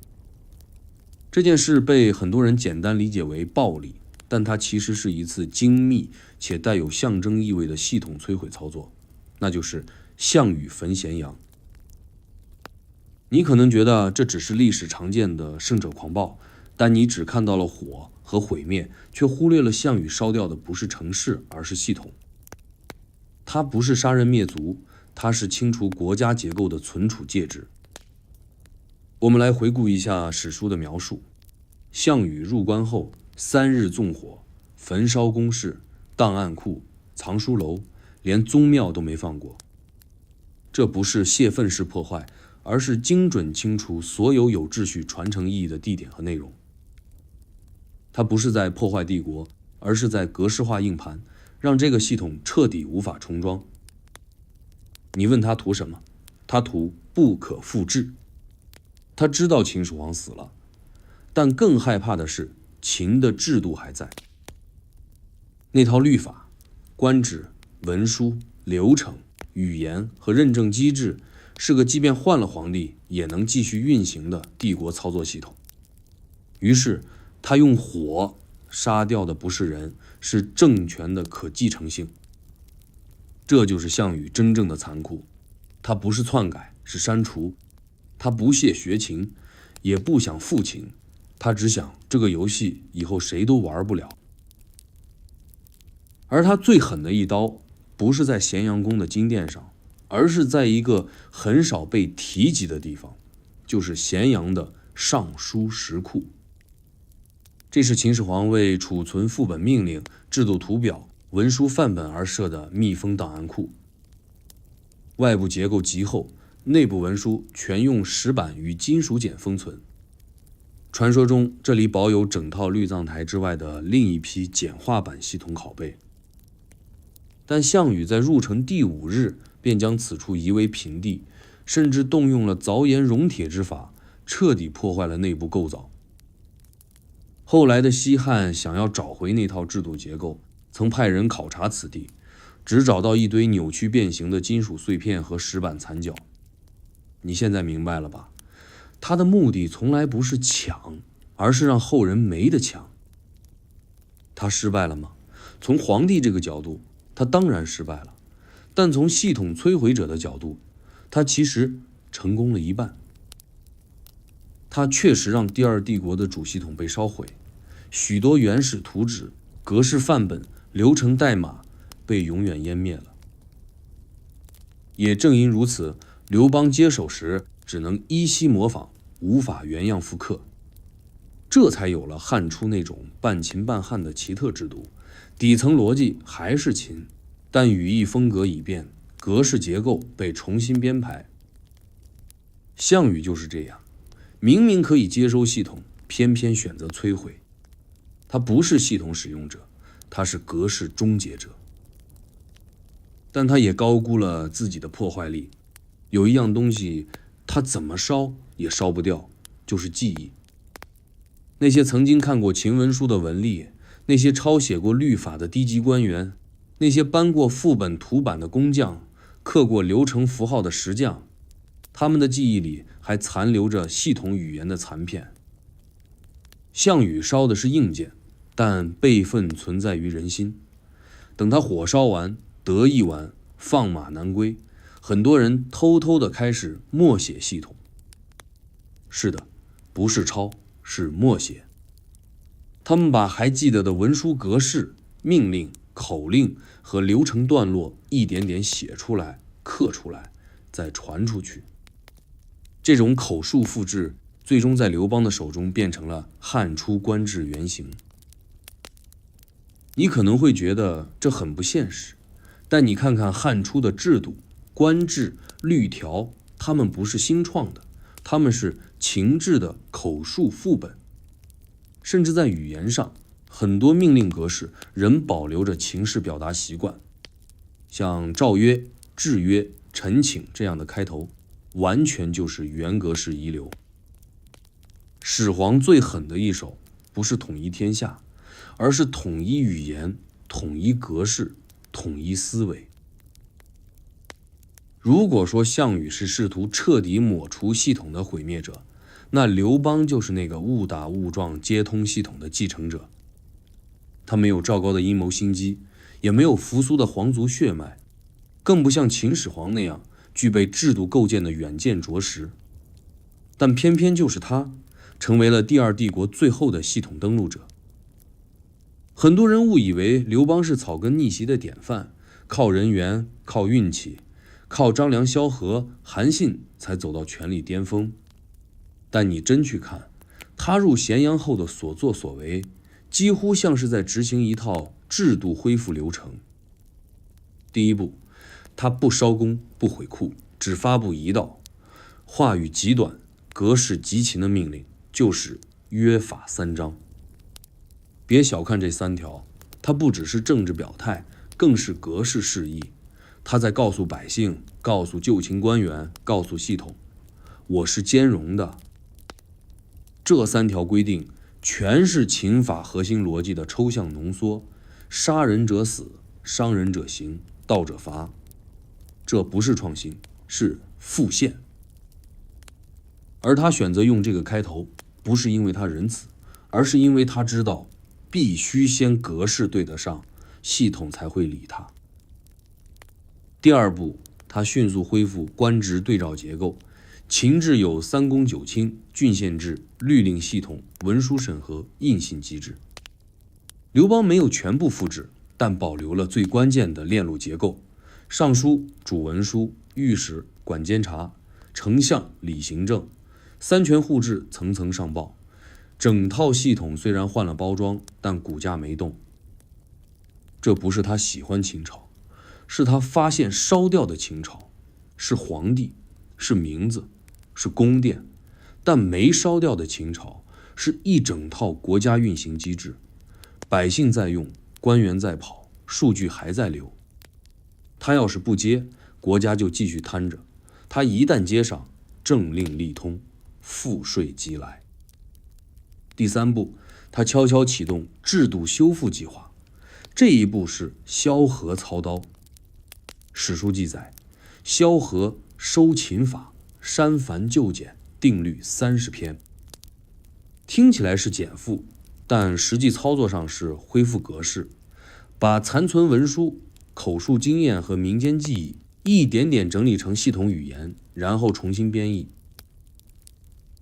这件事被很多人简单理解为暴力，但它其实是一次精密且带有象征意味的系统摧毁操作，那就是项羽焚咸阳。你可能觉得这只是历史常见的胜者狂暴，但你只看到了火和毁灭，却忽略了项羽烧掉的不是城市，而是系统。它不是杀人灭族，它是清除国家结构的存储介质。我们来回顾一下史书的描述。项羽入关后，3日纵火，焚烧宫室、档案库、藏书楼，连宗庙都没放过。这不是泄愤式破坏，而是精准清除所有有秩序传承意义的地点和内容。它不是在破坏帝国，而是在格式化硬盘，让这个系统彻底无法重装。你问他图什么？他图不可复制。他知道秦始皇死了，但更害怕的是秦的制度还在。那套律法、官职、文书、流程、语言和认证机制，是个即便换了皇帝也能继续运行的帝国操作系统。于是他用火杀掉的不是人，是政权的可继承性。这就是项羽真正的残酷，他不是篡改，是删除，他不屑学秦，也不想复秦，他只想这个游戏以后谁都玩不了。而他最狠的一刀，不是在咸阳宫的金殿上，而是在一个很少被提及的地方，就是咸阳的尚书石库。这是秦始皇为储存副本命令、制度图表、文书范本而设的密封档案库。外部结构极厚，内部文书全用石板与金属简封存。传说中，这里保有整套绿藏台之外的另一批简化版系统拷贝。但项羽在入城第5日便将此处夷为平地，甚至动用了凿岩熔铁之法，彻底破坏了内部构造。后来的西汉想要找回那套制度结构，曾派人考察此地，只找到一堆扭曲变形的金属碎片和石板残角。你现在明白了吧？他的目的从来不是抢，而是让后人没得抢。他失败了吗？从皇帝这个角度，他当然失败了，但从系统摧毁者的角度，他其实成功了一半。他确实让第二帝国的主系统被烧毁，许多原始图纸、格式范本、流程代码被永远湮灭了。也正因如此，刘邦接手时只能依稀模仿，无法原样复刻，这才有了汉初那种半秦半汉的奇特制度。底层逻辑还是秦，但语义风格已变，格式结构被重新编排。项羽就是这样，明明可以接收系统，偏偏选择摧毁。他不是系统使用者，他是格式终结者。但他也高估了自己的破坏力。有一样东西，他怎么烧也烧不掉，就是记忆。那些曾经看过秦文书的文吏，那些抄写过律法的低级官员，那些搬过副本图版的工匠，刻过流程符号的石匠，他们的记忆里还残留着系统语言的残片。项羽烧的是硬件，但备份存在于人心。等他火烧完，得意完，放马南归，很多人偷偷地开始默写系统。是的，不是抄，是默写。他们把还记得的文书格式、命令、口令和流程段落一点点写出来、刻出来，再传出去。这种口述复制，最终在刘邦的手中变成了汉初官制原型。你可能会觉得这很不现实，但你看看汉初的制度、官制、律条，他们不是新创的，他们是秦制的口述副本。甚至在语言上，很多命令格式仍保留着秦式表达习惯，像诏曰、制约、陈请这样的开头，完全就是原格式遗留。始皇最狠的一手，不是统一天下，而是统一语言、统一格式、统一思维。如果说项羽是试图彻底抹除系统的毁灭者，那刘邦就是那个误打误撞接通系统的继承者。他没有赵高的阴谋心机，也没有扶苏的皇族血脉，更不像秦始皇那样具备制度构建的远见卓识。但偏偏就是他，成为了第二帝国最后的系统登陆者。很多人误以为刘邦是草根逆袭的典范，靠人缘，靠运气，靠张良、萧何、韩信才走到权力巅峰。但你真去看，他入咸阳后的所作所为，几乎像是在执行一套制度恢复流程。第一步，他不烧宫，不毁库，只发布一道话语极短、格式极勤的命令，就是约法3章。别小看这3条，它不只是政治表态，更是格式示意。他在告诉百姓，告诉旧秦官员，告诉系统，我是兼容的。这3条规定全是秦法核心逻辑的抽象浓缩，杀人者死，伤人者刑，盗者罚。这不是创新，是复现。而他选择用这个开头，不是因为他仁慈，而是因为他知道必须先格式对得上，系统才会理他。第二步，他迅速恢复官职对照结构，秦制有三公九卿、郡县制、律令系统、文书审核、印信机制。刘邦没有全部复制，但保留了最关键的链路结构：尚书主文书，御史管监察，丞相理行政，三权互制，层层上报。整套系统虽然换了包装，但骨架没动。这不是他喜欢秦朝，是他发现烧掉的秦朝，是皇帝，是名字，是宫殿，但没烧掉的秦朝是一整套国家运行机制，百姓在用，官员在跑，数据还在流。他要是不接，国家就继续摊着；他一旦接上，政令力通，赋税即来。第三步，他悄悄启动制度修复计划，这一步是萧何操刀。史书记载，萧何收秦法，删繁就简，定律30篇。听起来是减负，但实际操作上是恢复格式，把残存文书、口述经验和民间记忆一点点整理成系统语言，然后重新编译。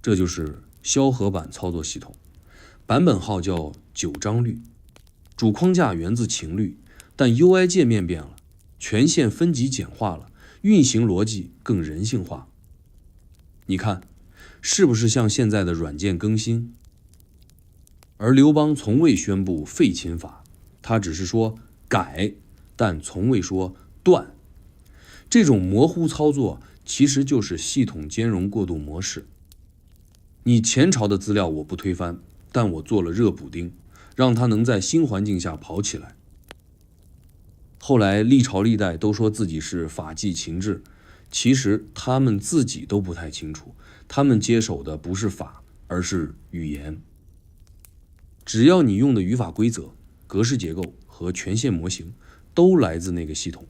这就是萧何版操作系统，版本号叫9章律，主框架源自秦律，但 UI 界面变了，权限分级简化了，运行逻辑更人性化。你看，是不是像现在的软件更新？而刘邦从未宣布废秦法，他只是说改，但从未说断。这种模糊操作其实就是系统兼容过渡模式。你前朝的资料我不推翻，但我做了热补丁，让它能在新环境下跑起来。后来历朝历代都说自己是法纪秦制，其实他们自己都不太清楚，他们接手的不是法，而是语言。只要你用的语法规则、格式结构和权限模型都来自那个系统，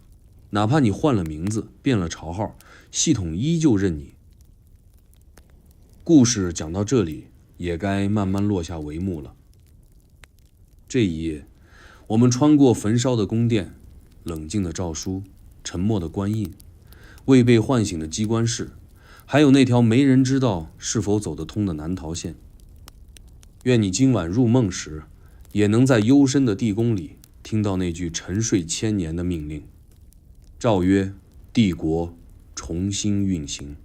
哪怕你换了名字，变了朝号，系统依旧认你。故事讲到这里，也该慢慢落下帷幕了。这一夜，我们穿过焚烧的宫殿，冷静的诏书，沉默的官印，未被唤醒的机关室，还有那条没人知道是否走得通的南逃线。愿你今晚入梦时，也能在幽深的地宫里听到那句沉睡千年的命令：诏曰，帝国重新运行。